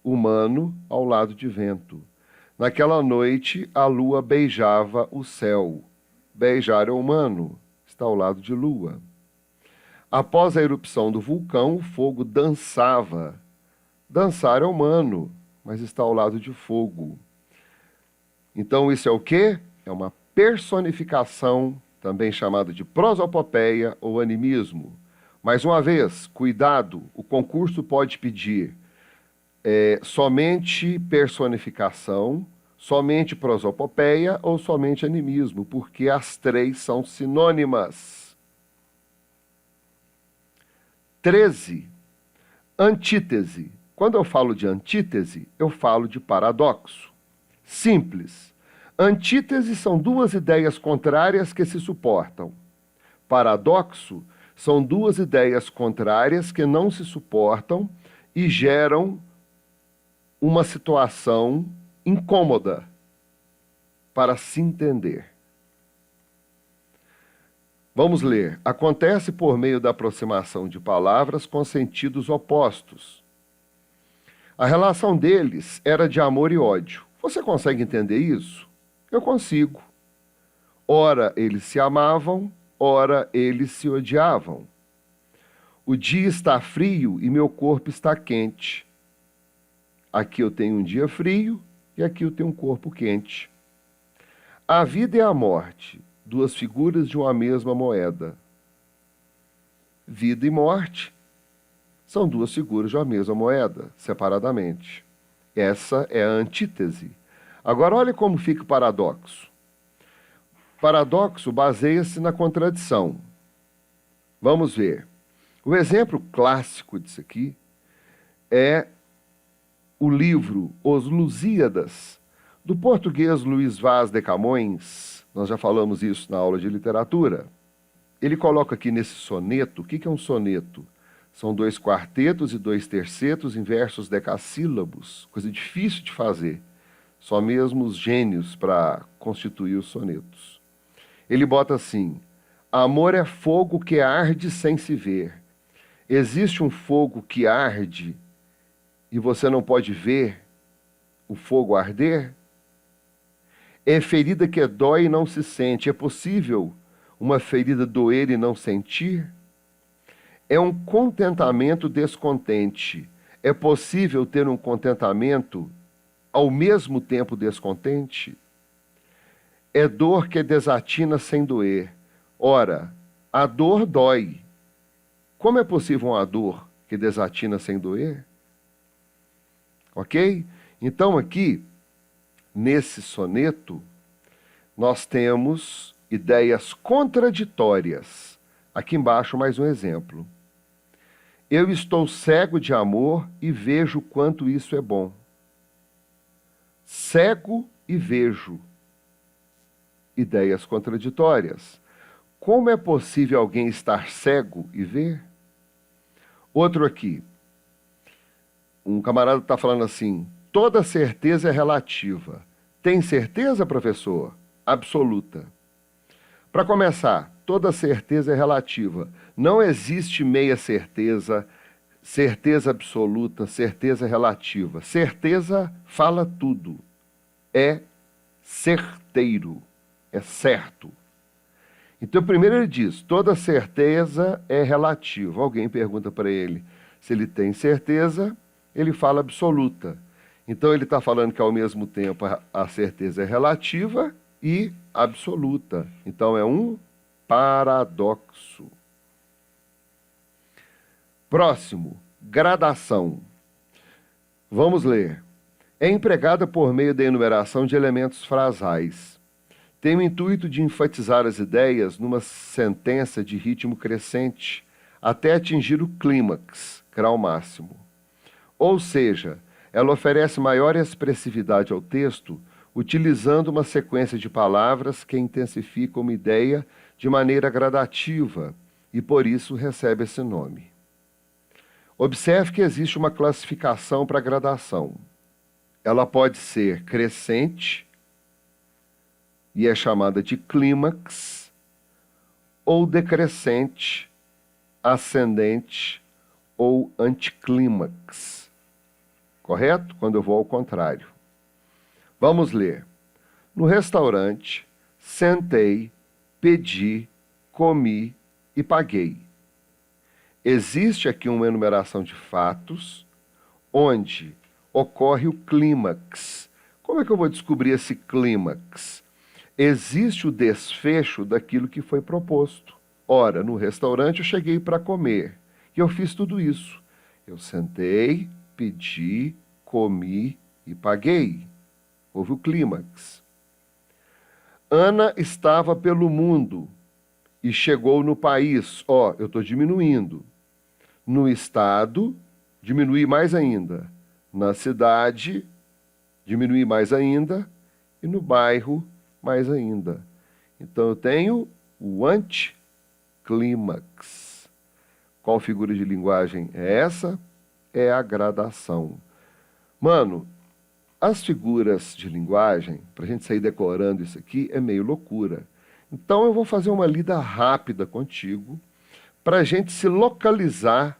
humano ao lado de vento. Naquela noite a lua beijava o céu. Beijar é humano, está ao lado de lua. Após a erupção do vulcão, o fogo dançava. Dançar é humano, mas está ao lado de fogo. Então isso é o quê? É uma personificação, também chamada de prosopopeia ou animismo. Mais uma vez, cuidado, o concurso pode pedir somente personificação, somente prosopopeia ou somente animismo, porque as três são sinônimas. 13. Antítese. Quando eu falo de antítese, eu falo de paradoxo. Simples. Antítese são duas ideias contrárias que se suportam. Paradoxo são duas ideias contrárias que não se suportam e geram uma situação incômoda para se entender. Vamos ler. Acontece por meio da aproximação de palavras com sentidos opostos. A relação deles era de amor e ódio. Você consegue entender isso? Eu consigo. Ora eles se amavam, ora eles se odiavam. O dia está frio e meu corpo está quente. Aqui eu tenho um dia frio e aqui eu tenho um corpo quente. A vida e a morte, duas figuras de uma mesma moeda. Vida e morte são duas figuras de uma mesma moeda, separadamente. Essa é a antítese. Agora, olha como fica o paradoxo. Paradoxo baseia-se na contradição. Vamos ver. O exemplo clássico disso aqui é o livro Os Lusíadas, do português Luís Vaz de Camões. Nós já falamos isso na aula de literatura. Ele coloca aqui nesse soneto, o que é um soneto? São 2 quartetos e 2 tercetos em versos decassílabos, coisa difícil de fazer. Só mesmo os gênios para constituir os sonetos. Ele bota assim: amor é fogo que arde sem se ver. Existe um fogo que arde e você não pode ver o fogo arder? É ferida que dói e não se sente. É possível uma ferida doer e não sentir? É um contentamento descontente. É possível ter um contentamento ao mesmo tempo descontente? É dor que desatina sem doer. Ora, a dor dói. Como é possível uma dor que desatina sem doer? Ok? Então, aqui, nesse soneto, nós temos ideias contraditórias. Aqui embaixo, mais um exemplo. Eu estou cego de amor e vejo quanto isso é bom. Cego e vejo. Ideias contraditórias. Como é possível alguém estar cego e ver? Outro aqui. Um camarada está falando assim: toda certeza é relativa. Tem certeza, professor? Absoluta. Para começar, toda certeza é relativa. Não existe meia certeza, certeza absoluta, certeza relativa. Certeza fala tudo. É certeiro, é certo. Então, primeiro ele diz, toda certeza é relativa. Alguém pergunta para ele se ele tem certeza, ele fala absoluta. Então, ele está falando que, ao mesmo tempo, a certeza é relativa e absoluta. Então, é um paradoxo. Próximo, gradação. Vamos ler. É empregada por meio da enumeração de elementos frasais. Tem o intuito de enfatizar as ideias numa sentença de ritmo crescente, até atingir o clímax, grau máximo. Ou seja, ela oferece maior expressividade ao texto, utilizando uma sequência de palavras que intensifica uma ideia de maneira gradativa, e por isso recebe esse nome. Observe que existe uma classificação para a gradação. Ela pode ser crescente, e é chamada de clímax, ou decrescente, ascendente ou anticlímax. Correto? Quando eu vou ao contrário. Vamos ler. No restaurante, sentei, pedi, comi e paguei. Existe aqui uma enumeração de fatos onde ocorre o clímax. Como é que eu vou descobrir esse clímax? Existe o desfecho daquilo que foi proposto. Ora, no restaurante eu cheguei para comer e eu fiz tudo isso. Eu sentei, pedi, comi e paguei. Houve o clímax. Ana estava pelo mundo e chegou no país. Eu estou diminuindo. No estado, diminui mais ainda. Na cidade, diminui mais ainda. E no bairro, mais ainda. Então, eu tenho o anticlímax. Qual figura de linguagem é essa? É a gradação. Mano, as figuras de linguagem, para a gente sair decorando isso aqui, é meio loucura. Então, eu vou fazer uma lida rápida contigo, para a gente se localizar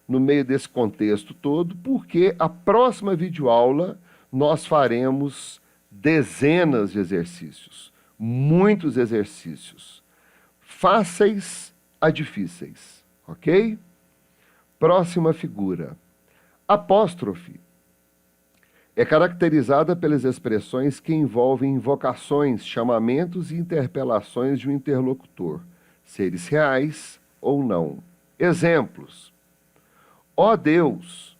no meio desse contexto todo, porque a próxima videoaula nós faremos dezenas de exercícios, muitos exercícios, fáceis a difíceis, ok? Próxima figura. Apóstrofe é caracterizada pelas expressões que envolvem invocações, chamamentos e interpelações de um interlocutor, seres reais ou não. Exemplos. Ó Deus,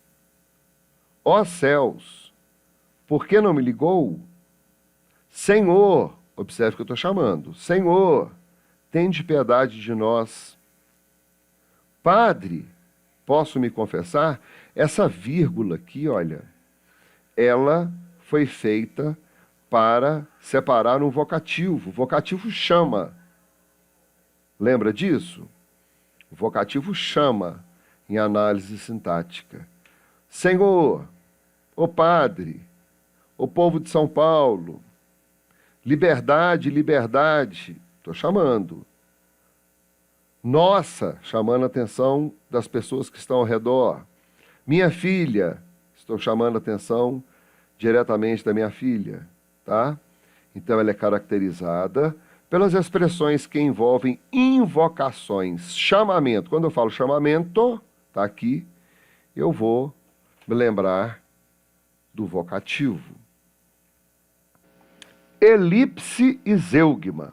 ó céus, por que não me ligou? Senhor, observe que eu estou chamando. Senhor, tende piedade de nós. Padre, posso me confessar? Essa vírgula aqui, olha, ela foi feita para separar um vocativo. O vocativo chama. Lembra disso? O vocativo chama em análise sintática. Senhor, ô Padre, ô povo de São Paulo, liberdade, liberdade, estou chamando. Nossa, chamando a atenção das pessoas que estão ao redor. Minha filha, estou chamando a atenção diretamente da minha filha, tá? Então ela é caracterizada pelas expressões que envolvem invocações, chamamento. Quando eu falo chamamento, tá aqui, eu vou me lembrar do vocativo. Elipse e zeugma.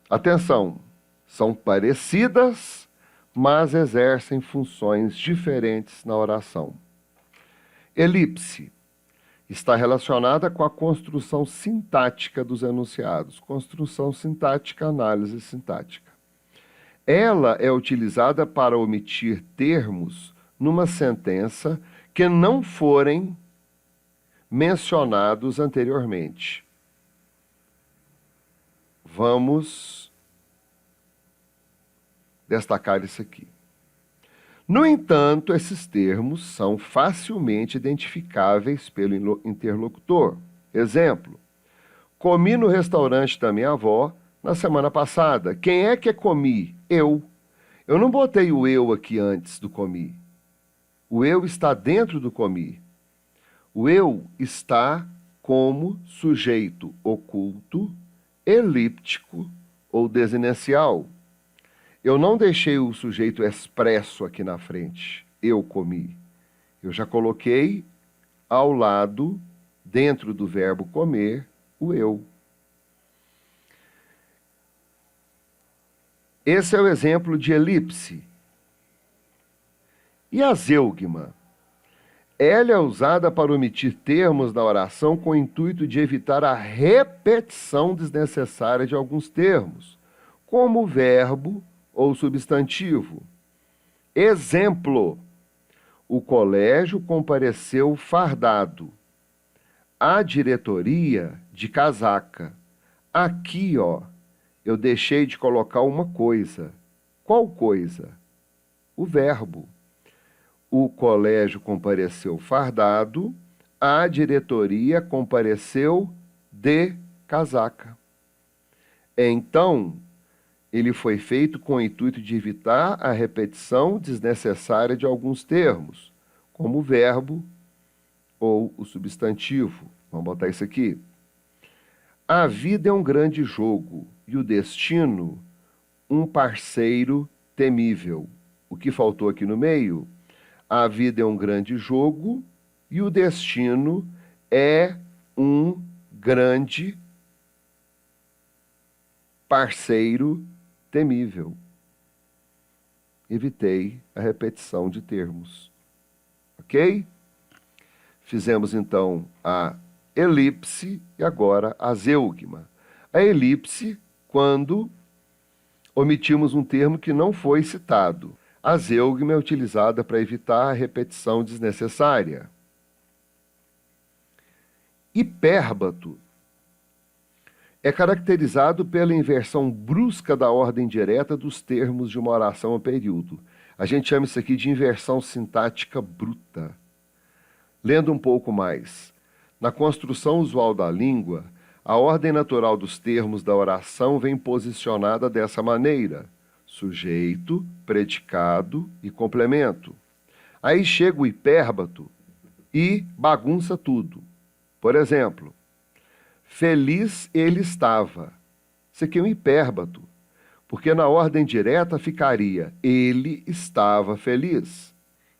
Atenção, são parecidas, mas exercem funções diferentes na oração. Elipse está relacionada com a construção sintática dos enunciados. Construção sintática, análise sintática. Ela é utilizada para omitir termos numa sentença que não forem mencionados anteriormente. Vamos destacar isso aqui. No entanto, esses termos são facilmente identificáveis pelo interlocutor. Exemplo: comi no restaurante da minha avó na semana passada. Quem é que comi? Eu. Eu não botei o eu aqui antes do comi. O eu está dentro do comi. O eu está como sujeito oculto, elíptico ou desinencial. Eu não deixei o sujeito expresso aqui na frente. Eu comi. Eu já coloquei ao lado, dentro do verbo comer, o eu. Esse é o exemplo de elipse. E a zeugma? Ela é usada para omitir termos da oração com o intuito de evitar a repetição desnecessária de alguns termos, como o verbo ou substantivo. Exemplo: o colégio compareceu fardado. A diretoria de casaca. Aqui, ó, eu deixei de colocar uma coisa. Qual coisa? O verbo. O colégio compareceu fardado, a diretoria compareceu de casaca. Então, ele foi feito com o intuito de evitar a repetição desnecessária de alguns termos, como o verbo ou o substantivo. Vamos botar isso aqui. A vida é um grande jogo e o destino um parceiro temível. O que faltou aqui no meio? A vida é um grande jogo e o destino é um grande parceiro temível. Evitei a repetição de termos. Ok? Fizemos então a elipse e agora a zeugma. A elipse, quando omitimos um termo que não foi citado. A zeugma é utilizada para evitar a repetição desnecessária. Hipérbato é caracterizado pela inversão brusca da ordem direta dos termos de uma oração ou período. A gente chama isso aqui de inversão sintática bruta. Lendo um pouco mais, na construção usual da língua, a ordem natural dos termos da oração vem posicionada dessa maneira: sujeito, predicado e complemento. Aí chega o hipérbato e bagunça tudo. Por exemplo, feliz ele estava. Isso aqui é um hipérbato, porque na ordem direta ficaria: ele estava feliz.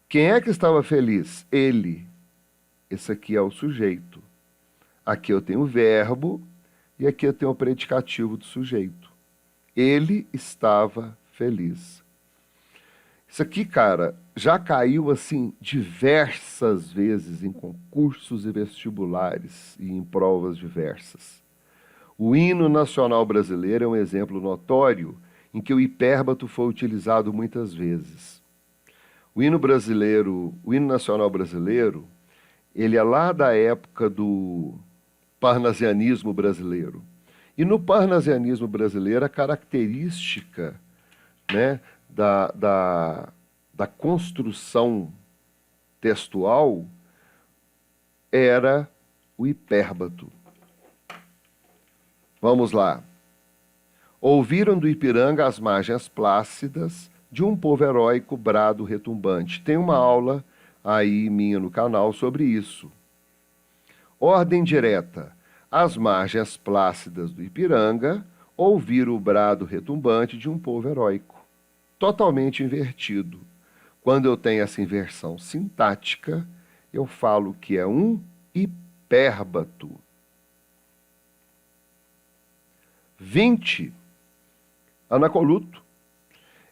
Quem é que estava feliz? Ele. Esse aqui é o sujeito. Aqui eu tenho o verbo e aqui eu tenho o predicativo do sujeito. Ele estava feliz. Isso aqui, cara, já caiu assim diversas vezes em concursos e vestibulares e em provas diversas. O hino nacional brasileiro é um exemplo notório em que o hipérbato foi utilizado muitas vezes. O hino nacional brasileiro, ele é lá da época do parnasianismo brasileiro. E no parnasianismo brasileiro, a característica, né, da construção textual era o hipérbato. Vamos lá. Ouviram do Ipiranga as margens plácidas de um povo heróico brado retumbante. Tem uma aula aí minha no canal sobre isso. Ordem direta. As margens plácidas do Ipiranga ouviram o brado retumbante de um povo heróico. Totalmente invertido. Quando eu tenho essa inversão sintática, eu falo que é um hipérbato. 20. Anacoluto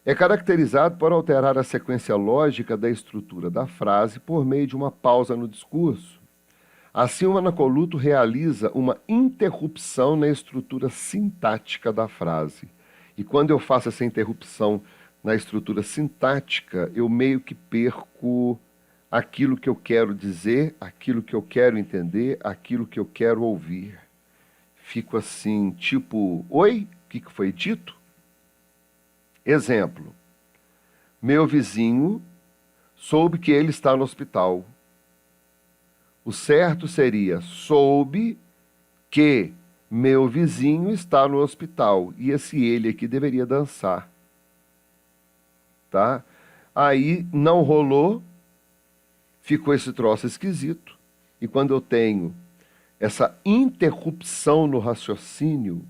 é caracterizado por alterar a sequência lógica da estrutura da frase por meio de uma pausa no discurso. Assim, o anacoluto realiza uma interrupção na estrutura sintática da frase. E quando eu faço essa interrupção na estrutura sintática, eu meio que perco aquilo que eu quero dizer, aquilo que eu quero entender, aquilo que eu quero ouvir. Fico assim, tipo, oi, o que foi dito? Exemplo, meu vizinho soube que ele está no hospital. O certo seria, soube que meu vizinho está no hospital. E esse ele aqui deveria dançar. Tá? Aí não rolou, ficou esse troço esquisito. E quando eu tenho essa interrupção no raciocínio,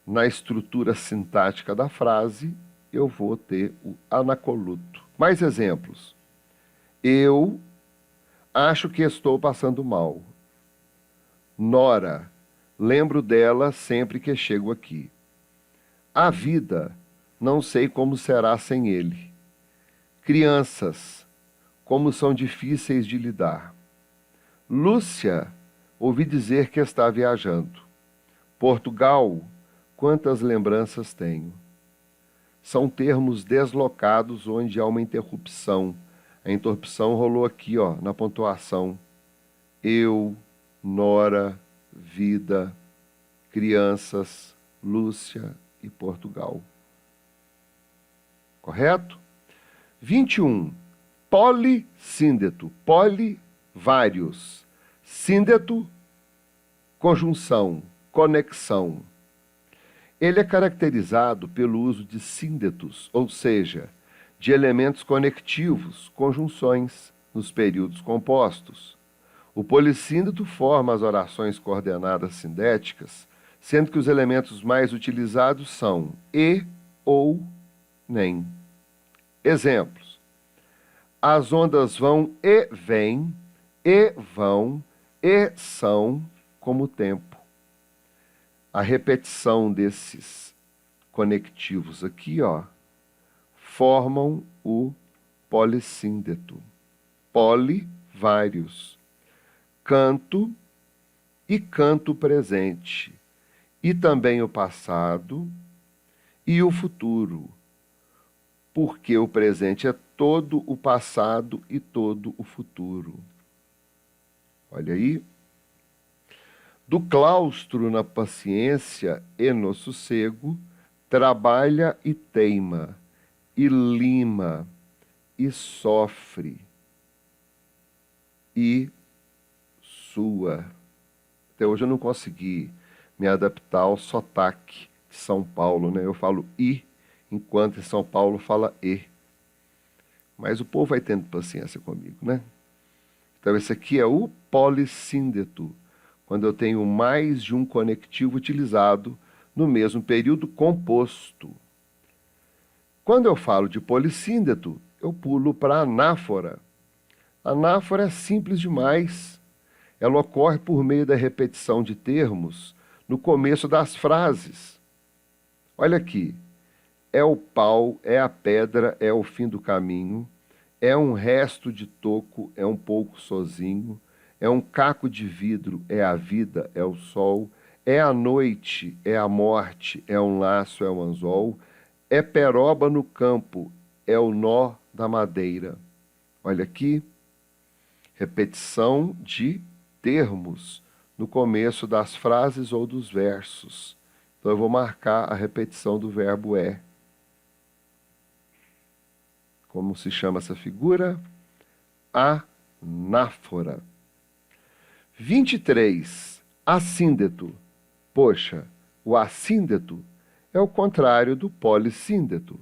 na estrutura sintática da frase, eu vou ter o anacoluto. Mais exemplos. Eu acho que estou passando mal. Nora, lembro dela sempre que chego aqui. A vida, não sei como será sem ele. Crianças, como são difíceis de lidar. Lúcia, ouvi dizer que está viajando. Portugal, quantas lembranças tenho. São termos deslocados onde há uma interrupção. A interrupção rolou aqui, ó, na pontuação. Eu, Nora, vida, crianças, Lúcia e Portugal. Correto? 21. Polissíndeto. Poli, vários. Síndeto, conjunção, conexão. Ele é caracterizado pelo uso de síndetos, ou seja, de elementos conectivos, conjunções, nos períodos compostos. O polissíndeto forma as orações coordenadas sindéticas, sendo que os elementos mais utilizados são e, ou, nem. Exemplos. As ondas vão e vêm, e vão, e são, como o tempo. A repetição desses conectivos aqui, ó, formam o polissíndeto. Poli, vários. Canto e canto presente. E também o passado e o futuro. Porque o presente é todo o passado e todo o futuro. Olha aí. Do claustro na paciência e no sossego, trabalha e teima, e lima, e sofre, e sua. Até hoje eu não consegui me adaptar ao sotaque de São Paulo, né? Eu falo i, enquanto em São Paulo fala e. Mas o povo vai tendo paciência comigo, né? Então esse aqui é o polissíndeto, quando eu tenho mais de um conectivo utilizado no mesmo período composto. Quando eu falo de polissíndeto, eu pulo para a anáfora. A anáfora é simples demais. Ela ocorre por meio da repetição de termos no começo das frases. Olha aqui. É o pau, é a pedra, é o fim do caminho, é um resto de toco, é um pouco sozinho, é um caco de vidro, é a vida, é o sol, é a noite, é a morte, é um laço, é um anzol, é peroba no campo, é o nó da madeira. Olha aqui, repetição de termos no começo das frases ou dos versos. Então eu vou marcar a repetição do verbo é. Como se chama essa figura? Anáfora. 23. Assíndeto. Poxa, o assíndeto é o contrário do polissíndeto.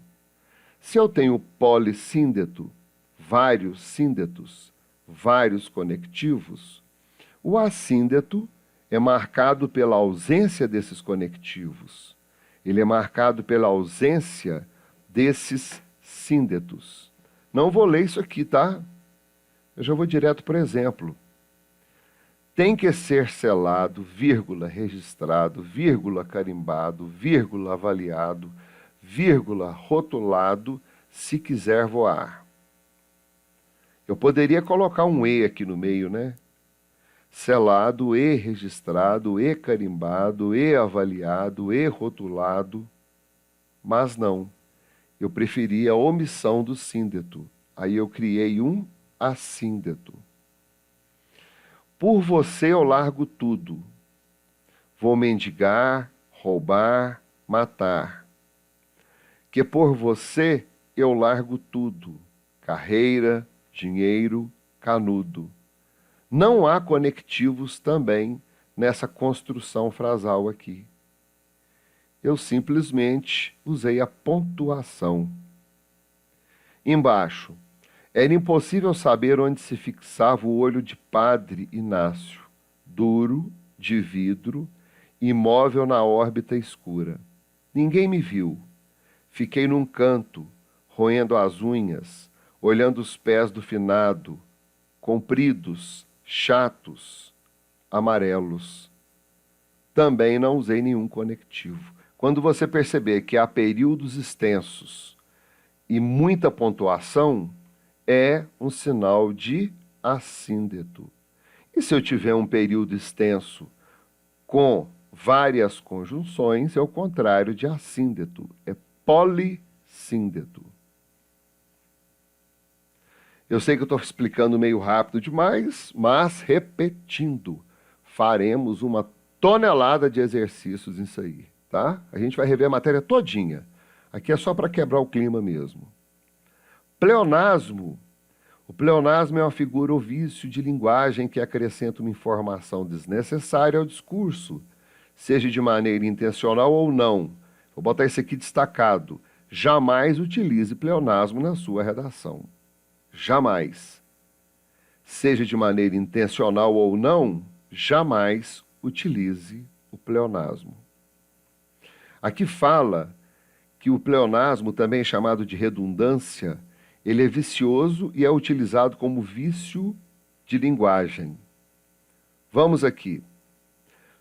Se eu tenho polissíndeto, vários síndetos, vários conectivos, o assíndeto é marcado pela ausência desses conectivos. Ele é marcado pela ausência desses síndetos. Não vou ler isso aqui, tá? Eu já vou direto para o exemplo. Tem que ser selado, vírgula, registrado, vírgula, carimbado, vírgula, avaliado, vírgula, rotulado, se quiser voar. Eu poderia colocar um E aqui no meio, né? Selado, E registrado, E carimbado, E avaliado, E rotulado, mas não. Eu preferi a omissão do síndeto. Aí eu criei um assíndeto. Por você eu largo tudo. Vou mendigar, roubar, matar. Que por você eu largo tudo. Carreira, dinheiro, canudo. Não há conectivos também nessa construção frasal aqui. Eu simplesmente usei a pontuação. Embaixo, era impossível saber onde se fixava o olho de Padre Inácio, duro, de vidro, imóvel na órbita escura. Ninguém me viu. Fiquei num canto, roendo as unhas, olhando os pés do finado, compridos, chatos, amarelos. Também não usei nenhum conectivo. Quando você perceber que há períodos extensos e muita pontuação, é um sinal de assíndeto. E se eu tiver um período extenso com várias conjunções, é o contrário de assíndeto, é polissíndeto. Eu sei que eu estou explicando meio rápido demais, mas repetindo, faremos uma tonelada de exercícios nisso aí, tá? A gente vai rever a matéria todinha. Aqui é só para quebrar o clima mesmo. Pleonasmo. O pleonasmo é uma figura ou vício de linguagem que acrescenta uma informação desnecessária ao discurso, seja de maneira intencional ou não. Vou botar isso aqui destacado. Jamais utilize pleonasmo na sua redação. Jamais. Seja de maneira intencional ou não, jamais utilize o pleonasmo. Aqui fala que o pleonasmo, também chamado de redundância, ele é vicioso e é utilizado como vício de linguagem. Vamos aqui.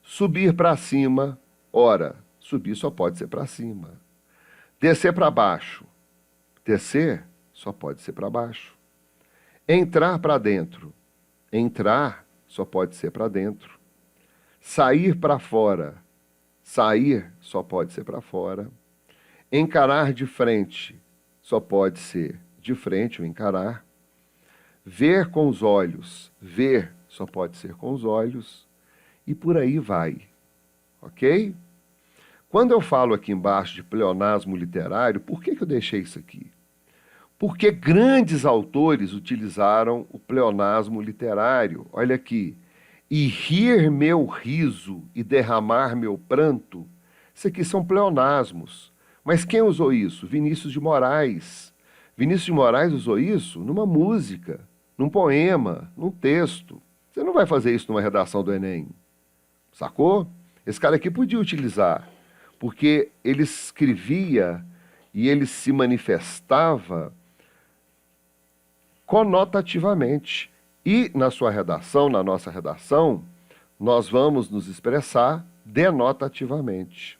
Subir para cima, ora, subir só pode ser para cima. Descer para baixo, descer só pode ser para baixo. Entrar para dentro, entrar só pode ser para dentro. Sair para fora, sair só pode ser para fora. Encarar de frente só pode ser de frente, ou encarar. Ver com os olhos, ver só pode ser com os olhos. E por aí vai, ok? Quando eu falo aqui embaixo de pleonasmo literário, por que eu deixei isso aqui? Porque grandes autores utilizaram o pleonasmo literário. Olha aqui. E rir meu riso e derramar meu pranto. Isso aqui são pleonasmos. Mas quem usou isso? Vinícius de Moraes. Vinícius de Moraes usou isso numa música, num poema, num texto. Você não vai fazer isso numa redação do Enem. Sacou? Esse cara aqui podia utilizar, porque ele escrevia e ele se manifestava conotativamente. E na sua redação, na nossa redação, nós vamos nos expressar denotativamente.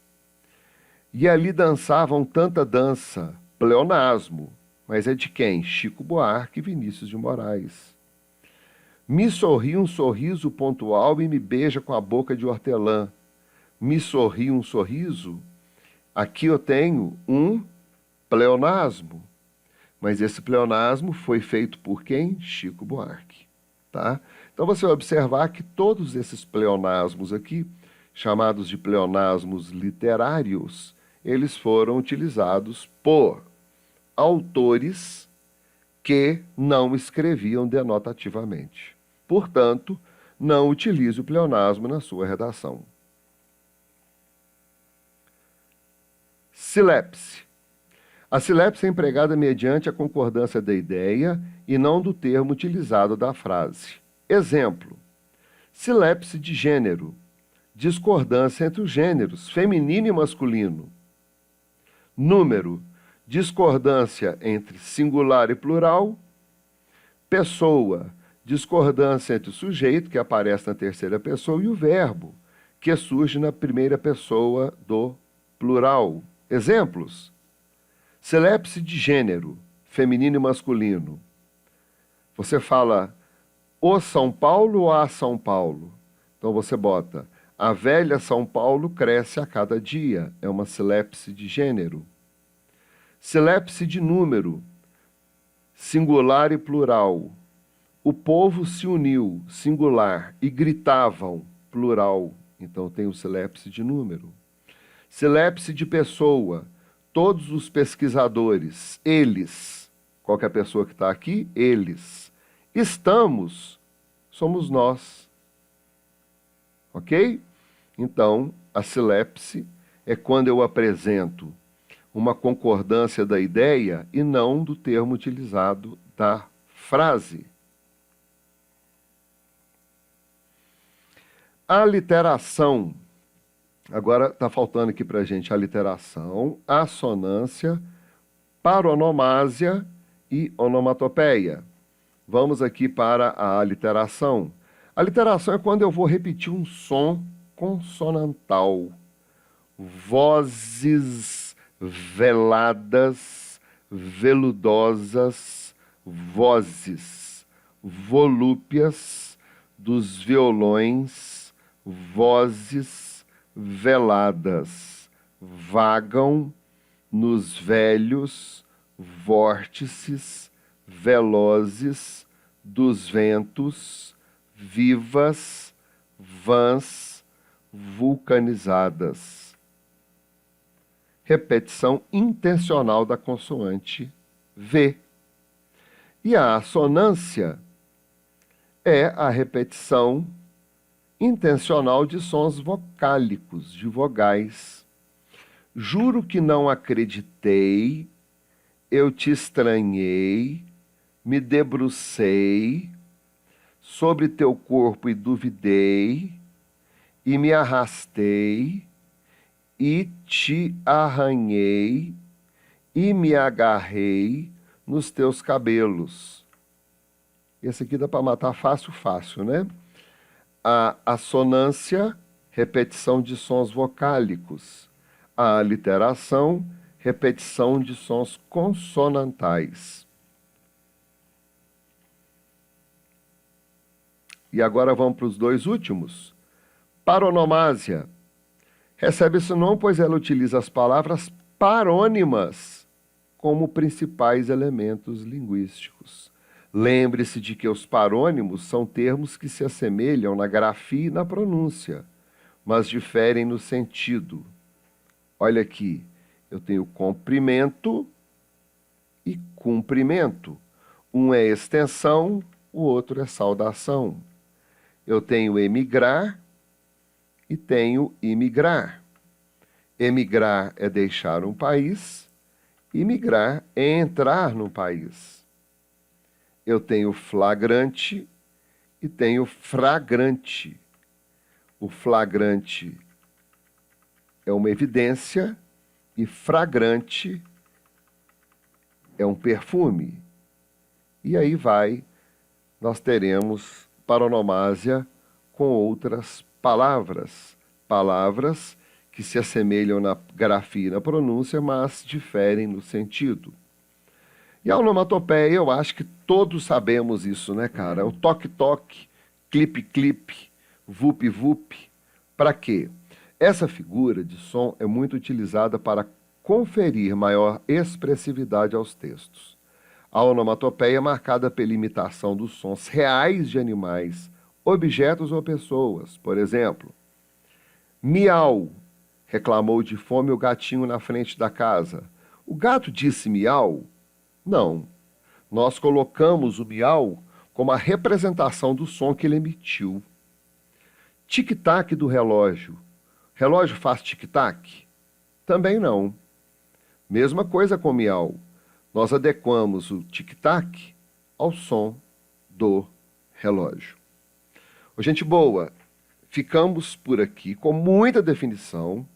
E ali dançavam tanta dança, pleonasmo, mas é de quem? Chico Buarque e Vinícius de Moraes. Me sorri um sorriso pontual e me beija com a boca de hortelã. Me sorri um sorriso. Aqui eu tenho um pleonasmo. Mas esse pleonasmo foi feito por quem? Chico Buarque. Tá? Então você vai observar que todos esses pleonasmos aqui, chamados de pleonasmos literários, eles foram utilizados por autores que não escreviam denotativamente. Portanto, não utilize o pleonasmo na sua redação. Silepse. A silepse é empregada mediante a concordância da ideia e não do termo utilizado da frase. Exemplo: silepse de gênero, discordância entre os gêneros, feminino e masculino. Número, discordância entre singular e plural. Pessoa, discordância entre o sujeito, que aparece na terceira pessoa, e o verbo, que surge na primeira pessoa do plural. Exemplos: silepse de gênero, feminino e masculino. Você fala o São Paulo ou a São Paulo? Então você bota: a velha São Paulo cresce a cada dia. É uma silepse de gênero. Silepse de número, singular e plural. O povo se uniu, singular, e gritavam, plural. Então tem o silepse de número. Silepse de pessoa, todos os pesquisadores, eles. Qual que é a pessoa que está aqui? Eles. Estamos, somos nós. Ok? Então, a silepse é quando eu apresento uma concordância da ideia e não do termo utilizado da frase. A literação. Agora está faltando aqui para a gente a literação, assonância, paronomásia e onomatopeia. Vamos aqui para a literação. A literação é quando eu vou repetir um som consonantal. Vozes veladas, veludosas, vozes, volúpias dos violões, vozes veladas, vagam nos velhos vórtices velozes dos ventos, vivas, vãs, vulcanizadas. Repetição intencional da consoante V. E a assonância é a repetição intencional de sons vocálicos, de vogais. Juro que não acreditei, eu te estranhei, me debrucei sobre teu corpo e duvidei, e me arrastei, e te arranhei, e me agarrei nos teus cabelos. Esse aqui dá para matar fácil, fácil, né? A assonância, repetição de sons vocálicos. A aliteração, repetição de sons consonantais. E agora vamos para os dois últimos. Paronomásia. Recebe esse nome pois ela utiliza as palavras parônimas como principais elementos linguísticos. Lembre-se de que os parônimos são termos que se assemelham na grafia e na pronúncia, mas diferem no sentido. Olha aqui, eu tenho comprimento e cumprimento. Um é extensão, o outro é saudação. Eu tenho emigrar e tenho imigrar. Emigrar é deixar um país, imigrar é entrar no país. Eu tenho flagrante e tenho fragrante. O flagrante é uma evidência e fragrante é um perfume. E aí nós teremos paronomásia com outras palavras. Palavras que se assemelham na grafia e na pronúncia, mas diferem no sentido. E a onomatopeia, eu acho que todos sabemos isso, né, cara? O toque-toque, clipe-clipe, vup-vup. Para quê? Essa figura de som é muito utilizada para conferir maior expressividade aos textos. A onomatopeia é marcada pela imitação dos sons reais de animais, objetos ou pessoas. Por exemplo, miau, reclamou de fome o gatinho na frente da casa. O gato disse miau? Não. Nós colocamos o miau como a representação do som que ele emitiu. Tic-tac do relógio. Relógio faz tic-tac? Também não. Mesma coisa com miau. Nós adequamos o tic-tac ao som do relógio. Ô, gente boa, ficamos por aqui com muita definição.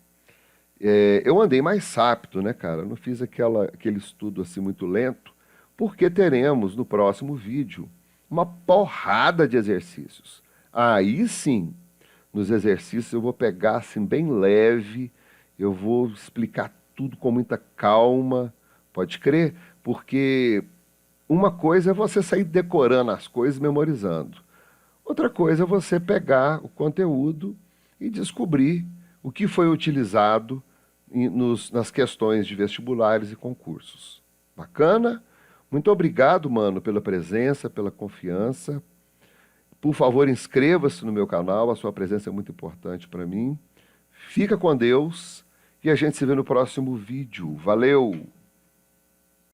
Eu andei mais rápido, né, cara? Não fiz aquele estudo assim muito lento, porque teremos no próximo vídeo uma porrada de exercícios. Aí sim, nos exercícios eu vou pegar assim bem leve, eu vou explicar tudo com muita calma, pode crer, porque uma coisa é você sair decorando as coisas, memorizando. Outra coisa é você pegar o conteúdo e descobrir o que foi utilizado nas questões de vestibulares e concursos. Bacana? Muito obrigado, mano, pela presença, pela confiança. Por favor, inscreva-se no meu canal, a sua presença é muito importante para mim. Fica com Deus e a gente se vê no próximo vídeo. Valeu!